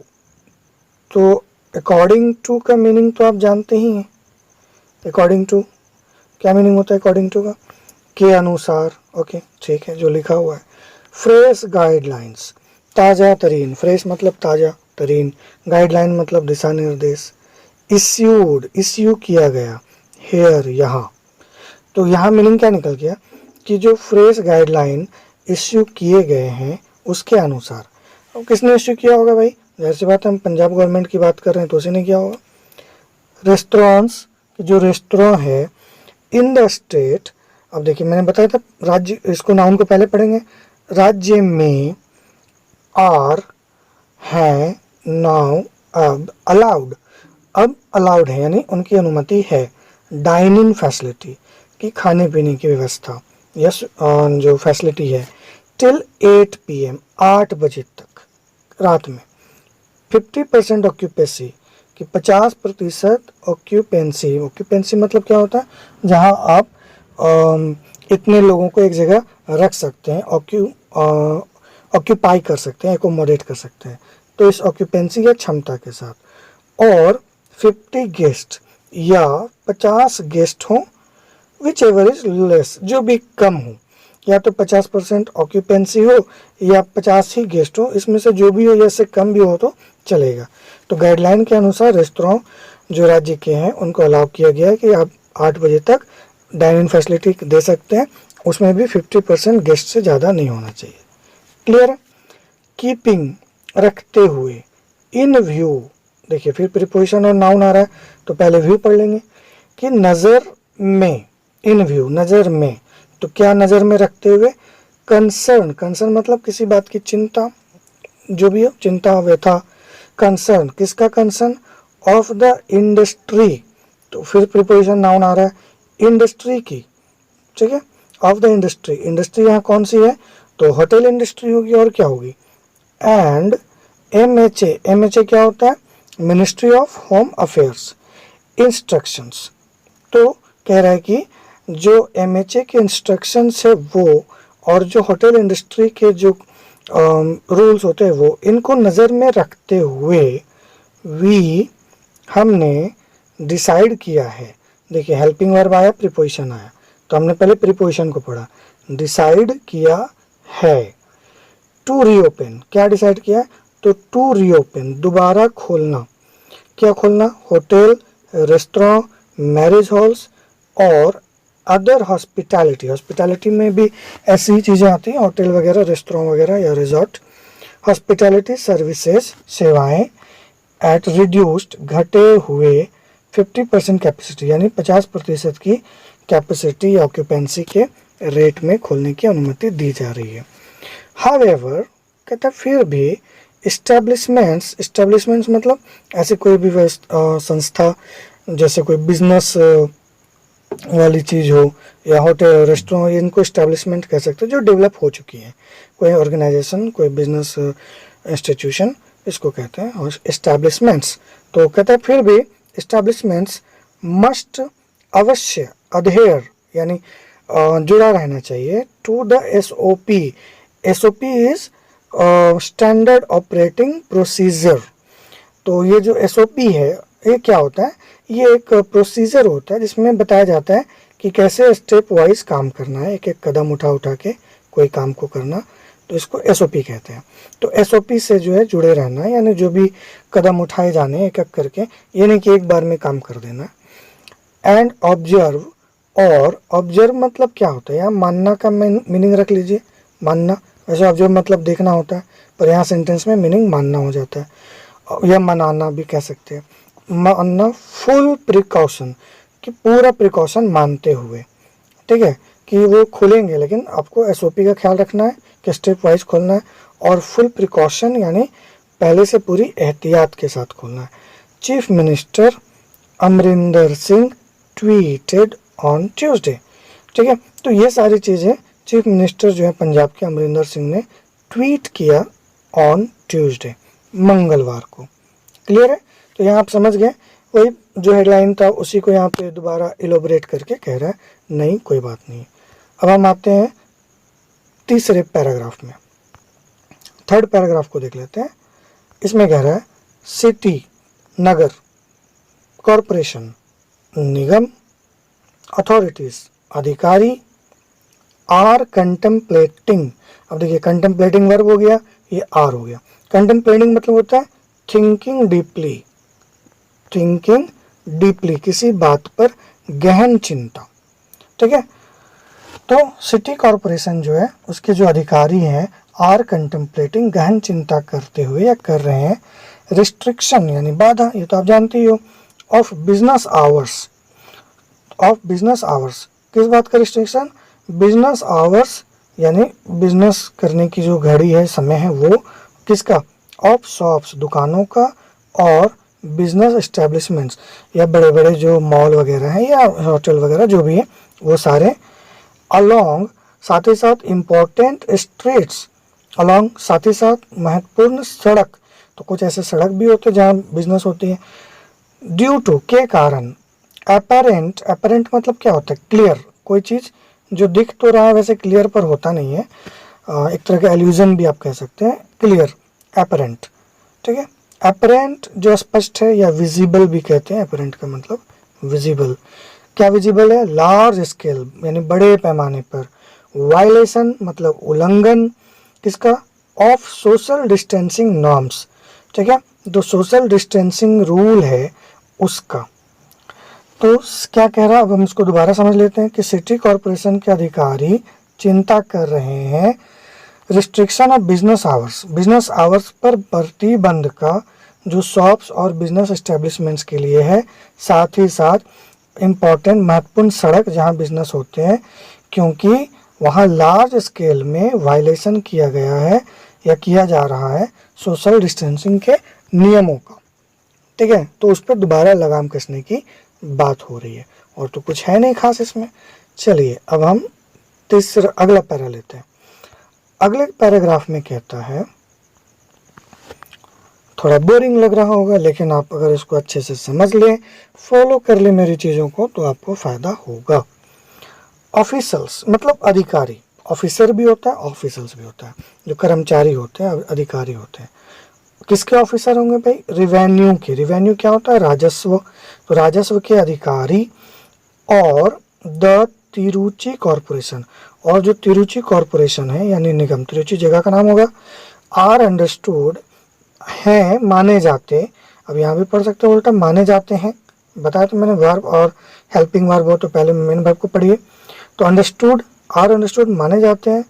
तो अकॉर्डिंग टू का मीनिंग तो आप जानते ही हैं। अकॉर्डिंग टू क्या मीनिंग होता है? अकॉर्डिंग टू का के अनुसार, ओके ठीक है, जो लिखा हुआ है। फ्रेश गाइडलाइंस, ताज़ा तरीन, फ्रेश मतलब ताज़ा तरीन, गाइडलाइन मतलब दिशा निर्देश। इश्यूड, इश्यू किया गया, हेयर यहाँ। तो यहाँ मीनिंग क्या निकल गया? कि जो फ्रेश गाइडलाइन इश्यू किए गए हैं उसके अनुसार। अब किसने इश्यू किया होगा भाई? जाहिर सी बात है, हम पंजाब गवर्नमेंट की बात कर रहे हैं, तो उसी ने किया होगा। रेस्टोरेंट्स, जो रेस्टोरेंट है इन द स्टेट, अब देखिए मैंने बताया था राज्य, इसको नाउन को पहले पढ़ेंगे। राज्य में आर हैं नाउ अब अलाउड, अब अलाउड है यानी उनकी अनुमति है। डाइन इन फैसिलिटी, की खाने पीने की व्यवस्था, यस जो फैसिलिटी है। टिल 8 PM, 8 बजे तक रात में। 50% ऑक्यूपेंसी, कि 50% ऑक्यूपेंसी। ऑक्यूपेंसी मतलब क्या होता है? जहां आप इतने लोगों को एक जगह रख सकते हैं, ऑक्यूपाई कर सकते हैं, एकोमोडेट कर सकते हैं। तो इस ऑक्यूपेंसी या क्षमता के साथ। और 50 गेस्ट या 50 गेस्ट हों, विच एवर इज लेस, जो भी कम हो, या तो 50% ऑक्यूपेंसी हो या 50 ही गेस्ट हो, इसमें से जो भी हो या इससे कम भी हो तो चलेगा। तो गाइडलाइन के अनुसार रेस्टोरेंट जो राज्य के हैं उनको अलाउ किया गया है कि आप 8 बजे तक डाइनिंग फैसिलिटी दे सकते हैं, उसमें भी 50% गेस्ट से ज़्यादा नहीं होना चाहिए। क्लियर है? कीपिंग, रखते हुए। इन व्यू, देखिए फिर प्रीपोजिशन और नाउन आ रहा है, तो पहले व्यू पढ़ लेंगे कि नज़र में, इन व्यू नज़र में, तो क्या नज़र में रखते हुए? कंसर्न, कंसर्न मतलब किसी बात की चिंता, जो भी हो, चिंता, व्यथा। कंसर्न, किसका कंसर्न? ऑफ द इंडस्ट्री, तो फिर प्रीपोजिशन नाउन आ रहा है इंडस्ट्री की, ठीक है, ऑफ द इंडस्ट्री। इंडस्ट्री यहाँ कौन सी है, तो होटल इंडस्ट्री होगी और क्या होगी। एंड MHA, MHA क्या होता है, ministry of home affairs, instructions. तो कह रहा है कि जो MHA के इंस्ट्रक्शंस है वो, और जो होटल इंडस्ट्री के जो रूल्स होते हैं वो, इनको नज़र में रखते हुए हमने डिसाइड किया है। देखिए हेल्पिंग वर्ब आया, प्रीपोजिशन आया, तो हमने पहले प्रीपोजिशन को पढ़ा, डिसाइड किया है। टू रीओपन, क्या डिसाइड किया, तो टू रीओपन, दोबारा खोलना। क्या खोलना, होटल, रेस्टोरेंट, मैरिज हॉल्स और अदर हॉस्पिटैलिटी। हॉस्पिटैलिटी में भी ऐसी ही चीज़ें आती हैं, होटल वगैरह, रेस्टोरेंट वगैरह या रिजॉर्ट। हॉस्पिटैलिटी सर्विसेज, सेवाएं, एट रिड्यूस्ड, घटे हुए 50% कैपेसिटी, यानी 50% की कैपेसिटी या ऑक्यूपेंसी के रेट में खोलने की अनुमति दी जा रही है। हाउएवर, कहता फिर भी इस्टेब्लिशमेंट्स, इस्टेब्लिशमेंट्स मतलब ऐसे कोई भी संस्था, जैसे कोई बिजनेस वाली चीज़ हो या होटल रेस्टोरेंट, इनको इस्टेब्लिशमेंट कह सकते हैं जो डेवलप हो चुकी है। कोई ऑर्गेनाइजेशन, कोई बिजनेस इंस्टीट्यूशन, इसको कहते हैं इस्टेब्लिशमेंट्स। तो कहते हैं फिर भी इस्टेब्लिशमेंट्स मस्ट, अवश्य, अधेयर यानी जुड़ा रहना चाहिए to the SOP। SOP is standard operating procedure. तो ये जो SOP है ये क्या होता है, ये एक प्रोसीजर होता है जिसमें बताया जाता है कि कैसे स्टेप वाइज काम करना है, एक एक कदम उठा उठा के कोई काम को करना, तो इसको SOP कहते हैं। तो SOP से जो है जुड़े रहना है, यानी जो भी कदम उठाए जाने एक एक करके, ये नहीं कि एक बार में काम कर देना। एंड ऑब्जर्व, और ऑब्जर्व मतलब क्या होता है, यहाँ मानना का मीनिंग रख लीजिए, मानना। वैसे ऑब्जर्व मतलब देखना होता है, पर यहाँ सेंटेंस में मीनिंग मानना हो जाता है, या मनाना भी कह सकते हैं। मानना, फुल प्रिकॉशन, कि पूरा प्रिकॉशन मानते हुए, ठीक है, कि वो खुलेंगे, लेकिन आपको SOP का ख्याल रखना है कि स्टेप वाइज खोलना है, और फुल प्रिकॉशन यानी पहले से पूरी एहतियात के साथ खोलना है। Chief minister Amarinder Singh tweeted on Tuesday, ठीक है। तो ये सारी चीज़ें चीफ मिनिस्टर जो है पंजाब के अमरिंदर सिंह ने ट्वीट किया ऑन ट्यूसडे, मंगलवार को। क्लियर है, तो यहाँ आप समझ गए, वही जो हेडलाइन था उसी को यहाँ पे दोबारा इलोबरेट करके कह रहा है, नहीं कोई बात नहीं। अब हम आते हैं तीसरे पैराग्राफ में, थर्ड पैराग्राफ को देख लेते हैं। इसमें कह रहा है सिटी, नगर, कॉरपोरेशन, निगम, अथॉरिटीज, अधिकारी, आर कंटेम्पलेटिंग। अब देखिए कंटेम्पलेटिंग वर्ब हो गया, ये आर हो गया। कंटेम्पलेटिंग मतलब होता है थिंकिंग डीपली, थिंकिंग डीपली, किसी बात पर गहन चिंता, ठीक है। तो सिटी कॉरपोरेशन जो है उसके जो अधिकारी हैं, आर कंटेम्पलेटिंग, गहन चिंता करते हुए या कर रहे हैं, रिस्ट्रिक्शन यानी बाधा, ये तो आप जानते ही हो, of business hours, of business hours, किस बात का रिस्ट्रिक्शन, बिजनेस आवर्स यानी बिजनेस करने की जो घड़ी है, समय है, वो किसका, ऑफ शॉप्स, दुकानों का, और बिजनेस एस्टेब्लिशमेंट्स या बड़े बड़े जो मॉल वगैरह हैं या होटल वगैरह जो भी है वो सारे, अलोंग, साथ ही साथ इम्पोर्टेंट स्ट्रीट्स, अलोंग साथ ही साथ महत्वपूर्ण सड़क, तो कुछ ऐसे सड़क भी होते हैं जहाँ बिजनेस होती है, ड्यू टू, के कारण, अपेरेंट, अपेरेंट मतलब क्या होता है, क्लियर, कोई चीज़ जो दिख तो रहा है वैसे क्लियर पर होता नहीं है, एक तरह का एल्यूजन भी आप कह सकते हैं, क्लियर, अपेरेंट, ठीक है। अपेरेंट जो स्पष्ट है या विजिबल भी कहते हैं, अपेरेंट का मतलब विजिबल, क्या विजिबल है, लार्ज स्केल यानी बड़े पैमाने पर, वायलेशन मतलब उल्लंघन, किसका, ऑफ सोशल डिस्टेंसिंग नॉर्म्स, ठीक है, जो सोशल डिस्टेंसिंग रूल है उसका। तो क्या कह रहा है, अब हम इसको दोबारा समझ लेते हैं कि सिटी कॉरपोरेशन के अधिकारी चिंता कर रहे हैं restriction of business hours, business hours per प्रतिबंध का जो शॉप्स और बिजनेस एस्टेब्लिशमेंट्स के लिए है, साथ ही साथ इम्पोर्टेंट महत्वपूर्ण सड़क जहां बिजनेस होते हैं, क्योंकि वहां लार्ज स्केल में वायलेशन किया गया है या किया जा रहा है सोशल डिस्टेंसिंग के नियमों का, ठीक है। तो उस पर दोबारा लगाम कसने की बात हो रही है, और तो कुछ है नहीं खास इसमें। चलिए अब हम अगला पैरा लेते हैं। अगले पैराग्राफ में कहता है, थोड़ा बोरिंग लग रहा होगा, लेकिन आप अगर इसको अच्छे से समझ लें, फॉलो कर ले मेरी चीज़ों को, तो आपको फ़ायदा होगा। ऑफिसर्स मतलब अधिकारी, ऑफिसर भी होता है, ऑफिसर्स भी होता है, जो कर्मचारी होते हैं, अधिकारी होते हैं। किसके ऑफिसर होंगे भाई? रिवेन्यू के। रिवेन्यू क्या होता है? राजस्व। तो राजस्व के अधिकारी और द तिरुचि कॉरपोरेशन, और जो तिरुचि कॉरपोरेशन है यानी निगम, तिरुचि जगह का नाम होगा, आर अंडरस्टूड हैं, माने जाते। अब यहाँ भी पढ़ सकते हो उल्टा, माने जाते हैं। बताया तो मैंने वर्ब और हेल्पिंग वर्ब हो, तो पहले मेन वर्ब को पढ़िए। तो अंडरस्टूड, आर अंडरस्टूड माने जाते हैं,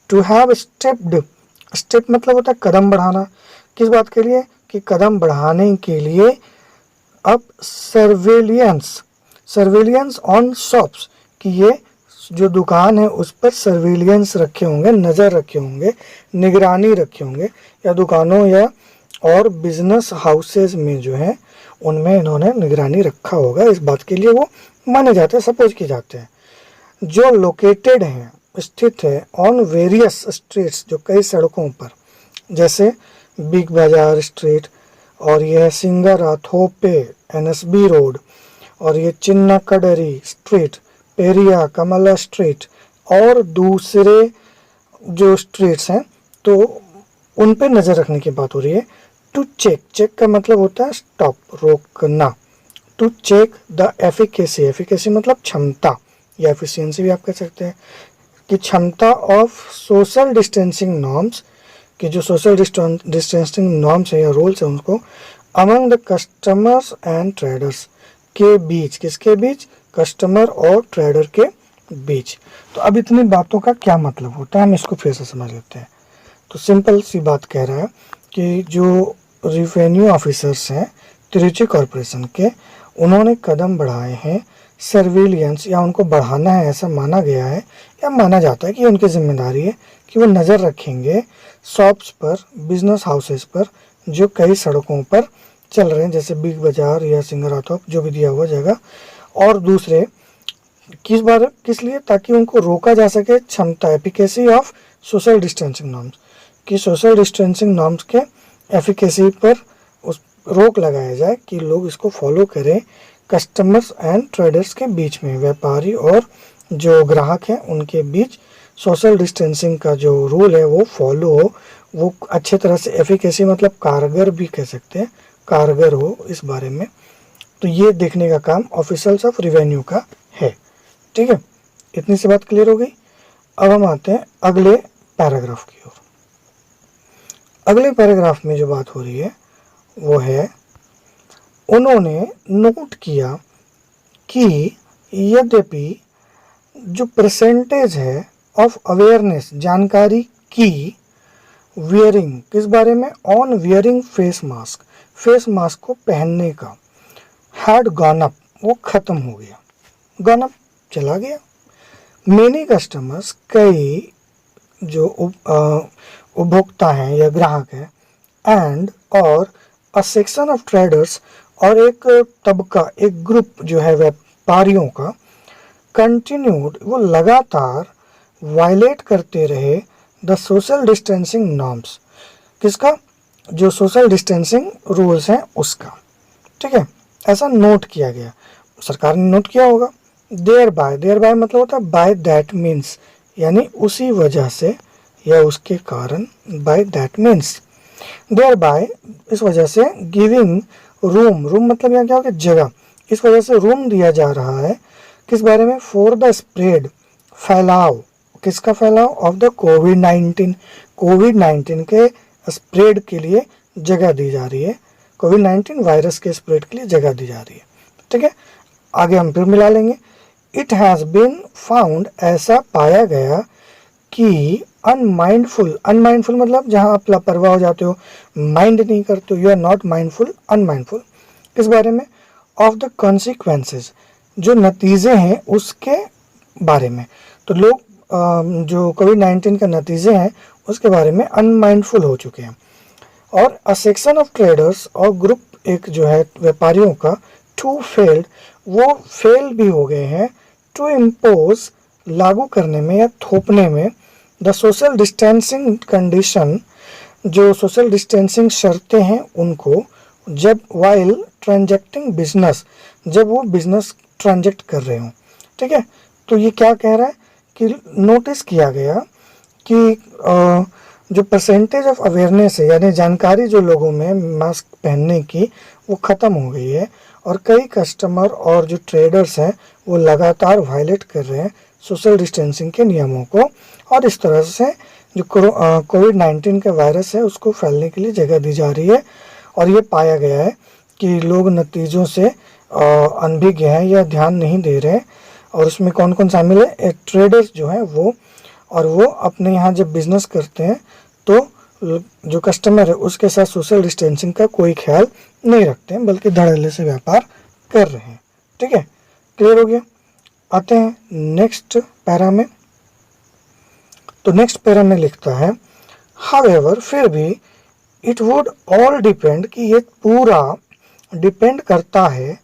टू हैव स्टेप्ड, स्टेप मतलब होता है कदम बढ़ाना। किस बात के लिए? कि कदम बढ़ाने के लिए अब सर्वेलियंस, सर्वेलियंस ऑन शॉप्स, कि ये जो दुकान है उस पर सर्वेलियंस रखे होंगे, नज़र रखे होंगे, निगरानी रखे होंगे, या दुकानों या और बिजनेस हाउसेज में जो है उनमें इन्होंने निगरानी रखा होगा। इस बात के लिए वो माने जाते हैं, सपोज किए जाते हैं। जो लोकेटेड हैं, स्थित है, ऑन वेरियस स्ट्रीट्स, जो कई सड़कों पर, जैसे बिग बाजार स्ट्रीट, और ये है सिंगारा थोपे एनएसबी रोड, और ये चिन्ना कड़री स्ट्रीट, पेरिया कमला स्ट्रीट, और दूसरे जो स्ट्रीट्स हैं, तो उन पे नज़र रखने की बात हो रही है। टू चेक, चेक का मतलब होता है स्टॉप, रोकना। To check the efficacy, efficacy मतलब क्षमता या एफिशिएंसी भी आप कह सकते हैं, कि क्षमता ऑफ सोशल डिस्टेंसिंग नॉर्म्स, कि जो सोशल डिस्टेंसिंग नॉर्म्स है या रूल्स है उनको, among the customers and traders, के बीच, किसके बीच? कस्टमर और ट्रेडर के बीच। तो अब इतनी बातों का क्या मतलब होता है, हम इसको फिर से समझ लेते हैं। तो सिंपल सी बात कह रहा है कि जो रिवेन्यू ऑफिसर्स हैं तिरुचि कॉरपोरेशन के, उन्होंने कदम बढ़ाए हैं सर्विलियंस, या उनको बढ़ाना है ऐसा माना गया है, या माना जाता है कि उनकी जिम्मेदारी है कि वो नज़र रखेंगे शॉप्स पर, बिजनेस हाउसेस पर, जो कई सड़कों पर चल रहे हैं, जैसे बिग बाजार या सिंगारा थोप, जो भी दिया हुआ जगह। और दूसरे किस लिए? ताकि उनको रोका जा सके, क्षमता, efficacy of social distancing norms, कि सोशल डिस्टेंसिंग नॉर्म्स के एफिकेसी पर उस रोक लगाया जाए, कि लोग इसको फॉलो करें कस्टमर्स एंड ट्रेडर्स के बीच में, व्यापारी और जो ग्राहक हैं उनके बीच सोशल डिस्टेंसिंग का जो रूल है वो फॉलो हो, वो अच्छे तरह से, एफिकेसी मतलब कारगर भी कह सकते हैं, कारगर हो इस बारे में। तो ये देखने का काम ऑफिसर्स ऑफ रिवेन्यू का है। ठीक है, इतनी सी बात क्लियर हो गई। अब हम आते हैं अगले पैराग्राफ की ओर। अगले पैराग्राफ में जो बात हो रही है वो है, उन्होंने नोट किया कि यद्यपि जो परसेंटेज है ऑफ अवेयरनेस, जानकारी की, वियरिंग, किस बारे में? On wearing face mask, face mask को पहनने का, हैड गॉन अप, वो खत्म हो गया, गॉन अप चला गया। मेनी कस्टमर्स, कई जो उपभोक्ता हैं या ग्राहक हैं, एंड और अ सेक्शन ऑफ ट्रेडर्स, और एक तबका, एक ग्रुप जो है व्यापारियों का, कंटिन्यूड, वो लगातार वायलेट करते रहे द सोशल डिस्टेंसिंग नॉर्म्स, किसका? जो सोशल डिस्टेंसिंग रूल्स हैं उसका। ठीक है, ऐसा नोट किया गया, सरकार ने नोट किया होगा। देयर बाय मतलब होता है बाय दैट मीन्स, यानी उसी वजह से या उसके कारण, by that means, thereby इस वजह से, गिविंग रूम, रूम मतलब यहाँ क्या होगा? जगह, इस वजह से रूम दिया जा रहा है, किस बारे में? फॉर द स्प्रेड, फैलाव, किसका फैलाव? ऑफ द कोविड-19, कोविड-19 के स्प्रेड के लिए जगह दी जा रही है, कोविड-19 वायरस के स्प्रेड के लिए जगह दी जा रही है। ठीक है, आगे हम फिर मिला लेंगे। इट हैज़ बीन फाउंड, ऐसा पाया गया कि अनमाइंडफुल, अनमाइंडफुल मतलब जहाँ आप लापरवाह हो जाते हो, माइंड नहीं करते हो, you are not mindful, unmindful, किस बारे में? ऑफ द कॉन्सिक्वेंसेस, जो नतीजे हैं उसके बारे में। तो लोग जो कोविड-19 के नतीजे हैं उसके बारे में अनमाइंडफुल हो चुके हैं। और अ सेक्शन ऑफ ट्रेडर्स, और ग्रुप एक जो है व्यापारियों का, टू फेल्ड, वो फेल भी हो गए हैं टू इम्पोज, लागू करने में या थोपने में, द सोशल डिस्टेंसिंग कंडीशन, जो सोशल डिस्टेंसिंग शर्तें हैं उनको, जब वाइल ट्रांजैक्टिंग बिजनेस, जब वो बिजनेस ट्रांजैक्ट कर रहे हों। ठीक है, तो ये क्या कह रहा है कि नोटिस किया गया कि जो परसेंटेज ऑफ अवेयरनेस है, यानी जानकारी जो लोगों में मास्क पहनने की, वो ख़त्म हो गई है और कई कस्टमर और जो ट्रेडर्स हैं वो लगातार वायलेट कर रहे हैं सोशल डिस्टेंसिंग के नियमों को, और इस तरह से जो कोविड-19 का वायरस है उसको फैलने के लिए जगह दी जा रही है। और ये पाया गया है कि लोग नतीजों से अनभिज्ञ हैं या ध्यान नहीं दे रहे हैं। और उसमें कौन कौन शामिल है? ट्रेडर्स जो हैं वो, और वो अपने यहाँ जब बिजनेस करते हैं तो जो कस्टमर है उसके साथ सोशल डिस्टेंसिंग का कोई ख्याल नहीं रखते हैं, बल्कि धड़ल्ले से व्यापार कर रहे हैं। ठीक है, क्लियर हो गया। आते हैं नेक्स्ट पैरा में। तो नेक्स्ट पैरा में लिखता है, हाउएवर, फिर भी, इट वुड ऑल डिपेंड, कि ये पूरा डिपेंड करता है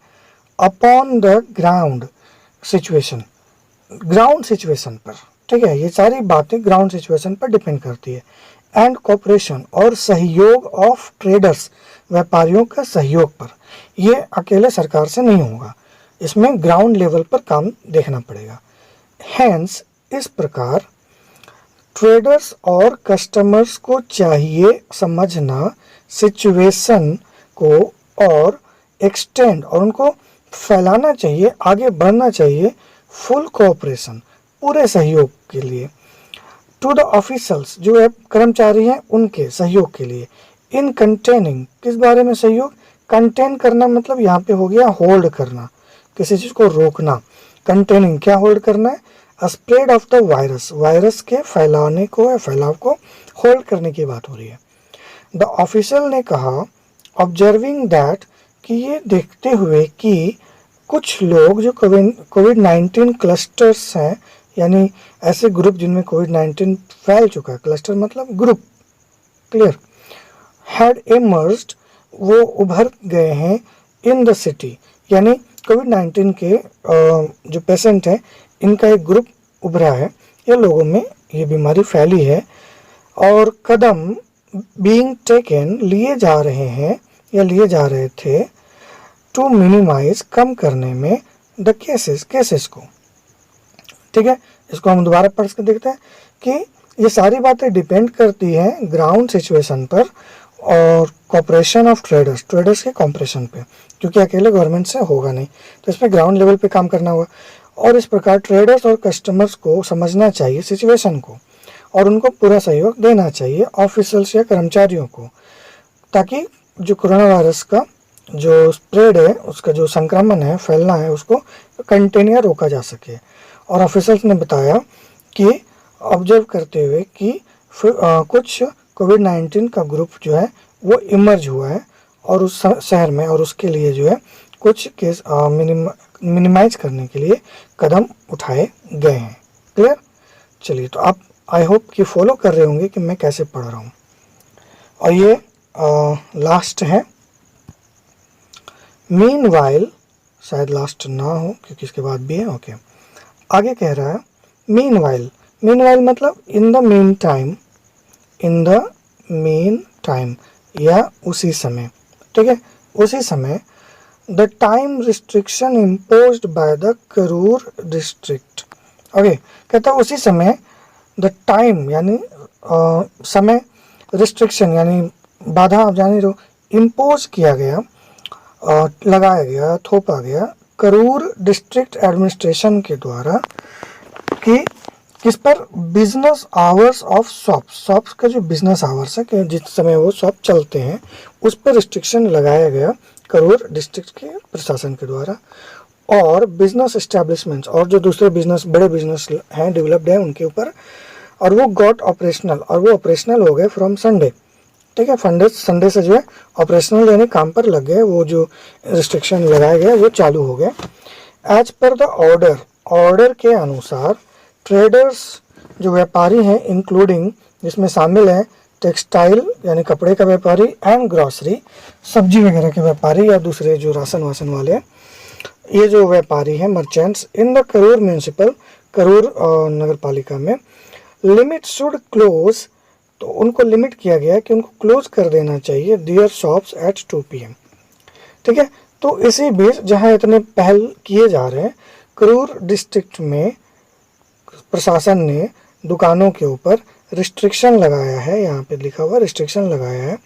upon the ground situation, ground situation पर। ठीक है, ये सारी बातें ग्राउंड सिचुएशन पर डिपेंड करती है। एंड कोऑपरेशन, और सहयोग ऑफ ट्रेडर्स, व्यापारियों का सहयोग पर। ये अकेले सरकार से नहीं होगा, इसमें ग्राउंड लेवल पर काम देखना पड़ेगा। हैंस, इस प्रकार ट्रेडर्स और कस्टमर्स को चाहिए समझना सिचुएशन को और एक्सटेंड, और उनको फैलाना चाहिए, आगे बढ़ना चाहिए फुल कोऑपरेशन, पूरे सहयोग के लिए, टू द ऑफिसल्स, जो है कर्मचारी हैं उनके सहयोग के लिए, इन कंटेनिंग, किस बारे में सहयोग? कंटेन करना मतलब यहाँ पे हो गया होल्ड करना, किसी चीज़ को रोकना। कंटेनिंग, क्या होल्ड करना है? Spread of the virus, virus के फैलाने को या फैलाव को होल्ड करने की बात हो रही है। द ऑफिशियल ने कहा, ऑब्जर्विंग दैट, कि ये देखते हुए कि कुछ लोग जो कोविड-19 क्लस्टर्स हैं, यानी ऐसे ग्रुप जिनमें कोविड-19 फैल चुका है, क्लस्टर मतलब ग्रुप, क्लियर, हैड इमर्ज्ड, वो उभर गए हैं, इन द सिटी, यानी कोविड-19 के जो पेशेंट हैं इनका एक ग्रुप उभरा है, या लोगों में ये बीमारी फैली है, और कदम बीइंग टेकन, लिए जा रहे हैं या लिए जा रहे थे, टू मिनिमाइज, कम करने में, द केसेस को। ठीक है, इसको हम दोबारा पढ़ के देखते हैं कि ये सारी बातें डिपेंड करती हैं ग्राउंड सिचुएशन पर और कॉपरेशन ऑफ ट्रेडर्स के कॉपरेशन पे, क्योंकि अकेले गवर्नमेंट से होगा नहीं, तो इसमें ग्राउंड लेवल पे काम करना होगा। और इस प्रकार ट्रेडर्स और कस्टमर्स को समझना चाहिए सिचुएशन को, और उनको पूरा सहयोग देना चाहिए ऑफिसर्स या कर्मचारियों को, ताकि जो कोरोना वायरस का जो स्प्रेड है, उसका जो संक्रमण है, फैलना है, उसको कंटेन या रोका जा सके। और ऑफिसर्स ने बताया कि ऑब्जर्व करते हुए कि कुछ कोविड-19 का ग्रुप जो है वो इमर्ज हुआ है और उस शहर में, और उसके लिए जो है कुछ केस मिनिमाइज करने के लिए कदम उठाए गए हैं। क्लियर? चलिए, तो आप आई होप कि फॉलो कर रहे होंगे कि मैं कैसे पढ़ रहा हूँ। और ये लास्ट है। मीनवाइल, शायद लास्ट ना हो क्योंकि इसके बाद भी है। ओके, आगे कह रहा है मीनवाइल मतलब in the mean time, in the mean time, या उसी समय। ठीक है, उसी समय, the time restriction imposed by the Karur district. Okay, कहता है उसी समय, द टाइम यानी समय, रिस्ट्रिक्शन यानी बाधा, आप जान रहे हो, इम्पोज किया गया, लगाया गया, थोपा गया करूर डिस्ट्रिक्ट एडमिनिस्ट्रेशन के द्वारा, कि किस पर? बिजनेस आवर्स ऑफ शॉप्स का जो बिजनेस आवर्स है कि जिस समय वो शॉप चलते हैं, उस पर रिस्ट्रिक्शन लगाया गया करूर डिस्ट्रिक्ट के प्रशासन के द्वारा। और बिजनेस एस्टेब्लिशमेंट्स, और जो दूसरे बिजनेस, बड़े बिजनेस हैं, डेवलप्ड हैं, उनके ऊपर, और वो गॉट ऑपरेशनल, और वो ऑपरेशनल हो गए फ्रॉम संडे। ठीक है, संडे से जो है ऑपरेशनल यानी काम पर लग गए, वो जो रिस्ट्रिक्शन लगाए गए वो चालू हो गए। एज पर द ऑर्डर के अनुसार, ट्रेडर्स जो व्यापारी हैं, इंक्लूडिंग, जिसमें शामिल हैं टेक्सटाइल यानी कपड़े का व्यापारी, एंड ग्रॉसरी, सब्जी वगैरह के व्यापारी, या दूसरे जो राशन वासन वाले, ये जो व्यापारी हैं merchants in the Karur municipal, Karur नगर पालिका में, लिमिट शुड क्लोज, तो उनको लिमिट किया गया कि उनको क्लोज कर देना चाहिए देयर शॉप्स एट 2 PM। ठीक है, तो इसी बीच जहां इतने पहल किए जा रहे हैं, करूर डिस्ट्रिक्ट में प्रशासन ने दुकानों के ऊपर रिस्ट्रिक्शन लगाया है, यहाँ पे लिखा हुआ रिस्ट्रिक्शन लगाया है,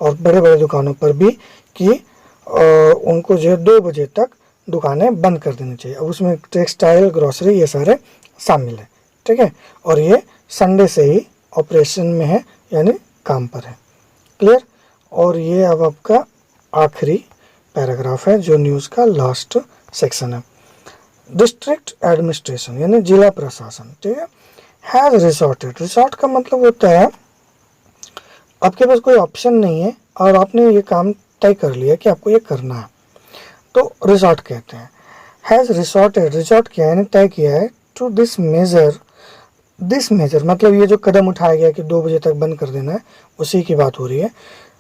और बड़े बड़े दुकानों पर भी कि उनको जो है 2 बजे तक दुकानें बंद कर देनी चाहिए। अब उसमें टेक्सटाइल, ग्रोसरी ये सारे शामिल है। ठीक है, और ये संडे से ही ऑपरेशन में है, यानी काम पर है। क्लियर। और ये अब आपका आखिरी पैराग्राफ है जो न्यूज़ का लास्ट सेक्शन है। डिस्ट्रिक्ट एडमिनिस्ट्रेशन यानी जिला प्रशासन, ठीक है, हैज़ रिसॉर्टेड, रिसॉर्ट का मतलब होता है आपके पास कोई ऑप्शन नहीं है और आपने ये काम तय कर लिया कि आपको ये करना है, तो रिसॉर्ट कहते हैं। हैज़ रिसॉर्टेड, रिसॉर्ट किया है यानी तय किया है, to this measure, this measure मतलब ये जो कदम उठाया गया कि 2 बजे तक बंद कर देना है, उसी की बात हो रही है।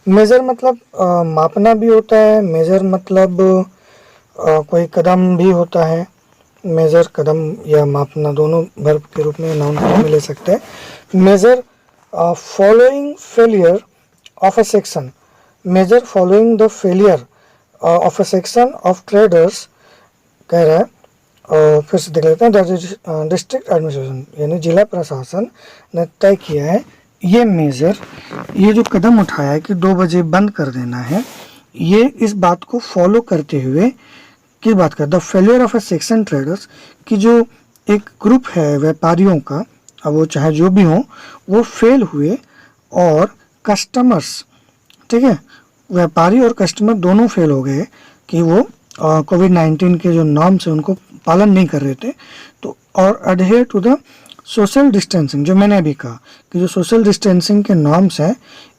मेजर मतलब मापना भी होता है, मेजर मतलब कोई कदम भी होता है। मेजर कदम या मापना दोनों वर्ब के रूप में नाउन फॉर्म में ले सकते हैं। Measure following failure of a section, measure following the failure of a section of traders कह रहा है। फिर से देख लेते हैं। डिस्ट्रिक्ट एडमिनिस्ट्रेशन यानी जिला प्रशासन ने तय किया है ये मेजर, ये जो कदम उठाया है कि 2 बजे बंद कर देना है, ये इस बात को फॉलो करते हुए की बात कर, the failure of A section traders, कि जो एक ग्रुप है व्यापारियों का, अब वो चाहे जो भी हो, वो फेल हुए और कस्टमर्स, ठीक है, व्यापारी और कस्टमर दोनों फेल हो गए कि वो कोविड-19 के जो नॉर्म्स है उनको पालन नहीं कर रहे थे। तो और adhere to the social distancing, जो मैंने अभी कहा कि जो सोशल डिस्टेंसिंग के नॉर्म्स हैं,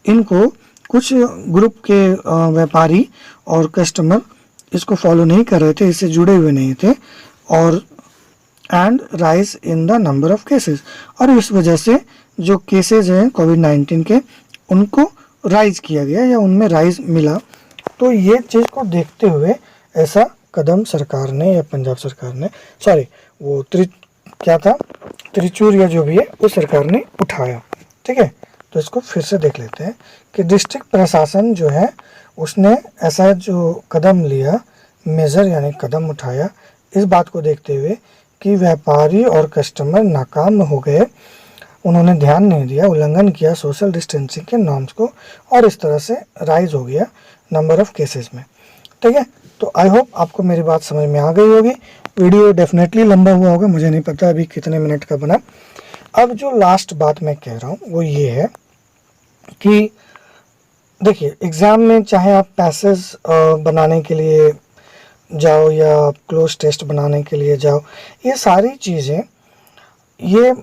इनको कुछ ग्रुप के व्यापारी और कस्टमर इसको फॉलो नहीं कर रहे थे, इससे जुड़े हुए नहीं थे, और and rise in the number of cases, और इस वजह से जो केसेस हैं कोविड-19 के उनको राइज किया गया या उनमें राइज मिला। तो ये चीज़ को देखते हुए ऐसा कदम सरकार ने या पंजाब सरकार ने, सॉरी वो क्या था, त्रिचूर या जो भी है, उस सरकार ने उठाया। ठीक है, तो इसको फिर से देख लेते हैं कि डिस्ट्रिक्ट प्रशासन जो है उसने ऐसा जो कदम लिया, मेजर यानी कदम उठाया, इस बात को देखते हुए कि व्यापारी और कस्टमर नाकाम हो गए, उन्होंने ध्यान नहीं दिया, उल्लंघन किया सोशल डिस्टेंसिंग के नॉर्म्स को, और इस तरह से राइज हो गया नंबर ऑफ केसेस में। ठीक है, तो आई होप आपको मेरी बात समझ में आ गई होगी। वीडियो डेफिनेटली लंबा हुआ होगा, मुझे नहीं पता अभी कितने मिनट का बना। अब जो लास्ट बात मैं कह रहा हूँ वो ये है कि देखिए, एग्ज़ाम में चाहे आप पैसेज बनाने के लिए जाओ या आप क्लोज टेस्ट बनाने के लिए जाओ, ये सारी चीज़ें, ये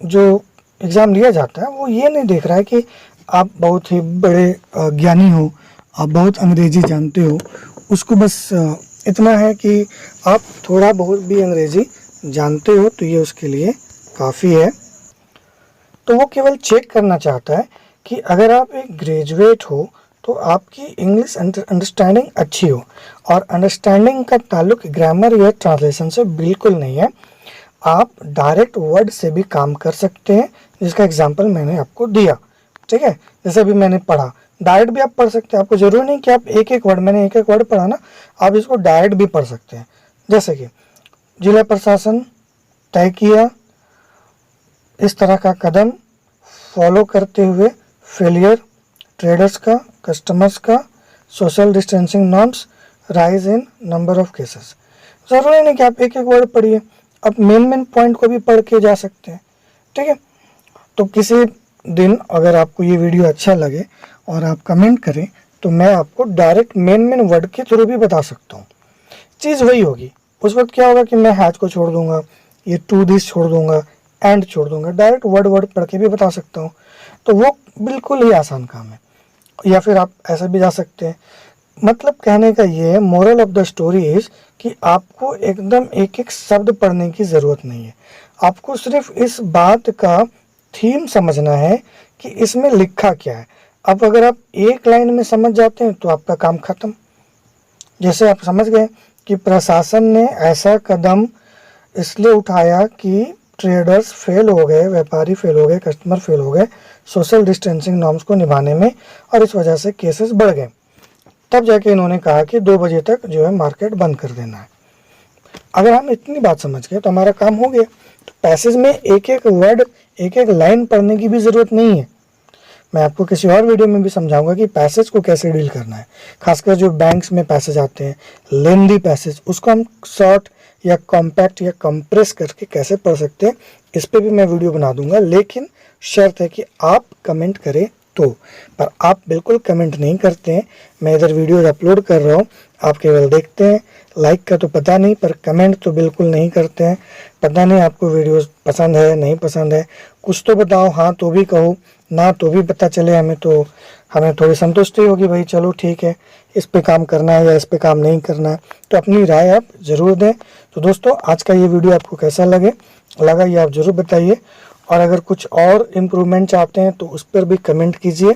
जो एग्ज़ाम लिया जाता है वो ये नहीं देख रहा है कि आप बहुत ही बड़े ज्ञानी हो, आप बहुत अंग्रेज़ी जानते हो, उसको बस इतना है कि आप थोड़ा बहुत भी अंग्रेज़ी जानते हो तो ये उसके लिए काफ़ी है। तो वो केवल चेक करना चाहता है कि अगर आप एक ग्रेजुएट हो तो आपकी इंग्लिश अंडरस्टैंडिंग अच्छी हो, और अंडरस्टैंडिंग का ताल्लुक ग्रामर या ट्रांसलेशन से बिल्कुल नहीं है। आप डायरेक्ट वर्ड से भी काम कर सकते हैं, जिसका एग्जांपल मैंने आपको दिया। ठीक है, जैसे अभी मैंने पढ़ा, डायरेक्ट भी आप पढ़ सकते हैं, आपको ज़रूरी नहीं कि आप एक एक वर्ड, मैंने एक एक वर्ड पढ़ा ना, आप इसको डायरेक्ट भी पढ़ सकते हैं। जैसे कि जिला प्रशासन तय किया इस तरह का कदम फॉलो करते हुए फेलियर ट्रेडर्स का, कस्टमर्स का, social distancing norms, rise in number of cases. ज़रूरी नहीं कि आप एक एक वर्ड पढ़िए, आप मेन पॉइंट को भी पढ़ के जा सकते हैं। ठीक है, तो किसी दिन अगर आपको ये वीडियो अच्छा लगे और आप कमेंट करें तो मैं आपको डायरेक्ट मेन वर्ड के थ्रू भी बता सकता हूँ। चीज़ वही होगी, उस वक्त क्या होगा कि मैं हैज को छोड़ दूंगा, ये टू दिस छोड़ दूंगा, एंड छोड़ दूंगा, डायरेक्ट वर्ड पढ़ के भी बता सकता हूँ। तो वो बिल्कुल ही आसान काम है। या फिर आप ऐसा भी जा सकते हैं। मतलब कहने का ये है, moral of the story is कि आपको एकदम एक एक शब्द पढ़ने की ज़रूरत नहीं है, आपको सिर्फ इस बात का थीम समझना है कि इसमें लिखा क्या है। अब अगर आप एक लाइन में समझ जाते हैं तो आपका काम ख़त्म। जैसे आप समझ गए कि प्रशासन ने ऐसा कदम इसलिए उठाया कि ट्रेडर्स फेल हो गए, व्यापारी फेल हो गए, कस्टमर फेल हो गए सोशल डिस्टेंसिंग नॉर्म्स को निभाने में, और इस वजह से केसेस बढ़ गए। तब जाके इन्होंने कहा कि 2 बजे तक जो है मार्केट बंद कर देना है। अगर हम इतनी बात समझ गए तो हमारा काम हो गया। तो पैसेज में एक एक वर्ड, एक एक लाइन पढ़ने की भी ज़रूरत नहीं है। मैं आपको किसी और वीडियो में भी समझाऊंगा कि पैसेज को कैसे डील करना है। खासकर जो बैंक्स में पैसेज आते हैं, लेंदी पैसेज, उसको हम शॉर्ट या कॉम्पैक्ट या कंप्रेस करके कैसे पढ़ सकते हैं, इस पर भी मैं वीडियो बना दूंगा। लेकिन शर्त है कि आप कमेंट करें तो, पर आप बिल्कुल कमेंट नहीं करते हैं। मैं इधर वीडियोज अपलोड कर रहा हूँ, आप केवल देखते हैं। लाइक का तो पता नहीं, पर कमेंट तो बिल्कुल नहीं करते हैं। पता नहीं आपको वीडियोस पसंद है नहीं पसंद है, कुछ तो बताओ, हाँ तो भी कहो, ना तो भी पता चले हमें, तो हमें थोड़ी संतुष्टि होगी, भाई चलो ठीक है, इस पे काम करना है या इस पे काम नहीं करना है। तो अपनी राय आप ज़रूर दें। तो दोस्तों, आज का ये वीडियो आपको कैसा लगा ये आप ज़रूर बताइए, और अगर कुछ और इम्प्रूवमेंट चाहते हैं तो उस पर भी कमेंट कीजिए।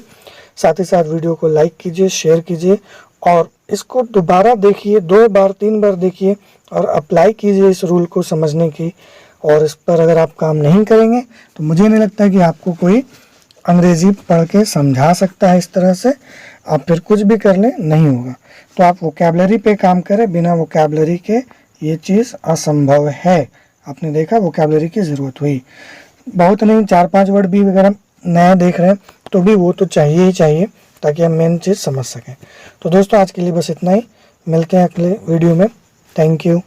साथ ही साथ वीडियो को लाइक कीजिए, शेयर कीजिए, और इसको दोबारा देखिए, 2 बार 3 बार देखिए और अप्लाई कीजिए इस रूल को समझने की। और इस पर अगर आप काम नहीं करेंगे तो मुझे नहीं लगता कि आपको कोई अंग्रेज़ी पढ़ के समझा सकता है इस तरह से। आप फिर कुछ भी कर लें, नहीं होगा। तो आप वोकैबलरी पे काम करें, बिना वोकैबलरी के ये चीज़ असंभव है। आपने देखा, वोकैबलरी की ज़रूरत हुई। बहुत नहीं, 4-5 वर्ड भी अगर हम नया देख रहे हैं तो भी वो तो चाहिए ही चाहिए, ताकि हम मेन चीज़ समझ सकें। तो दोस्तों, आज के लिए बस इतना ही। मिलते हैं अगले वीडियो में। Thank you.